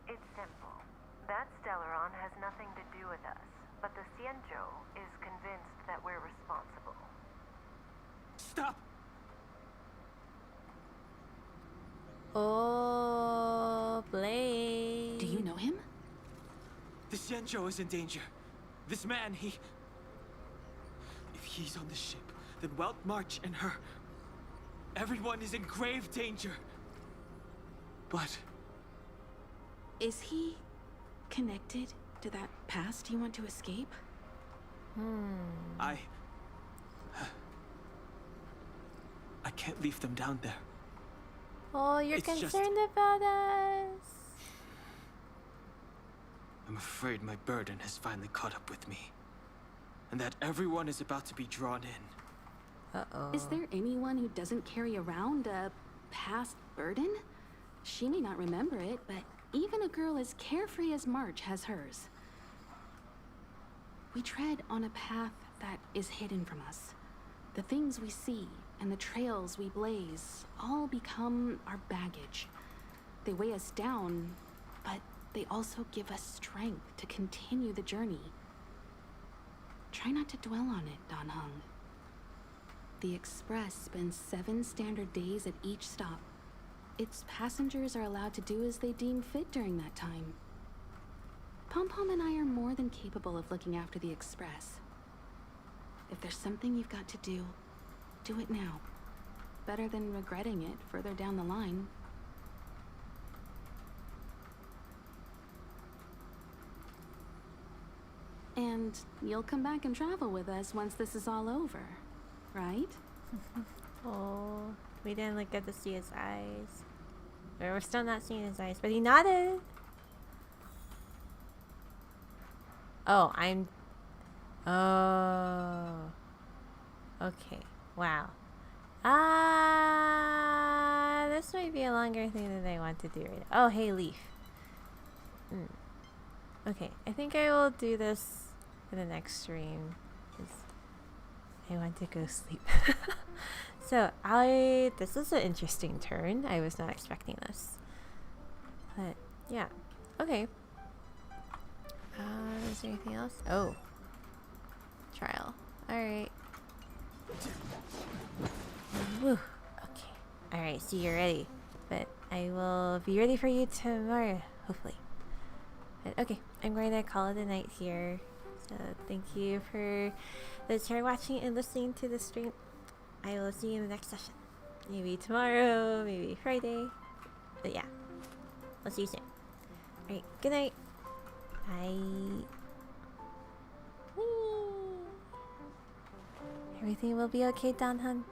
It's simple. That Stellaron has nothing to do with us, but the Xianzhou is convinced that we're responsible. Stop! Oh, Blade. Do you know him? The Xianzhou is in danger. This man, he... If he's on the ship, then Welt March and her... Everyone is in grave danger. But... Is he connected to that past you want to escape? I can't leave them down there. Oh, you're It's just- concerned about us. I'm afraid my burden has finally caught up with me. And that everyone is about to be drawn in. Uh-oh. Is there anyone who doesn't carry around a past burden? She may not remember it, but even a girl as carefree as March has hers. We tread on a path that is hidden from us. The things we see and the trails we blaze all become our baggage. They weigh us down, but they also give us strength to continue the journey. Try not to dwell on it, Don Hung. The Express spends 7 standard days at each stop. Its passengers are allowed to do as they deem fit during that time. Pom-Pom and I are more than capable of looking after the Express. If there's something you've got to do it now. Better than regretting it further down the line. And you'll come back and travel with us once this is all over, right? Oh, we didn't like get to see his eyes. Or we're still not seeing his eyes, but he nodded. Oh, I'm... Oh. Okay. Wow. This might be a longer thing than I want to do right now. Oh, hey, Leaf. Okay, I think I will do this in the next stream. 'Cause I want to go sleep. So, this is an interesting turn. I was not expecting this. But, yeah. Okay. Is there anything else? Oh. Trial. Alright. Woo. Okay. Alright, so you're ready. But I will be ready for you tomorrow, hopefully. But okay, I'm going to call it a night here. So thank you for those who are watching and listening to the stream. I will see you in the next session. Maybe tomorrow, maybe Friday. But yeah, I'll see you soon. Alright, good night. Bye. Whee! Everything will be okay, Don Hun.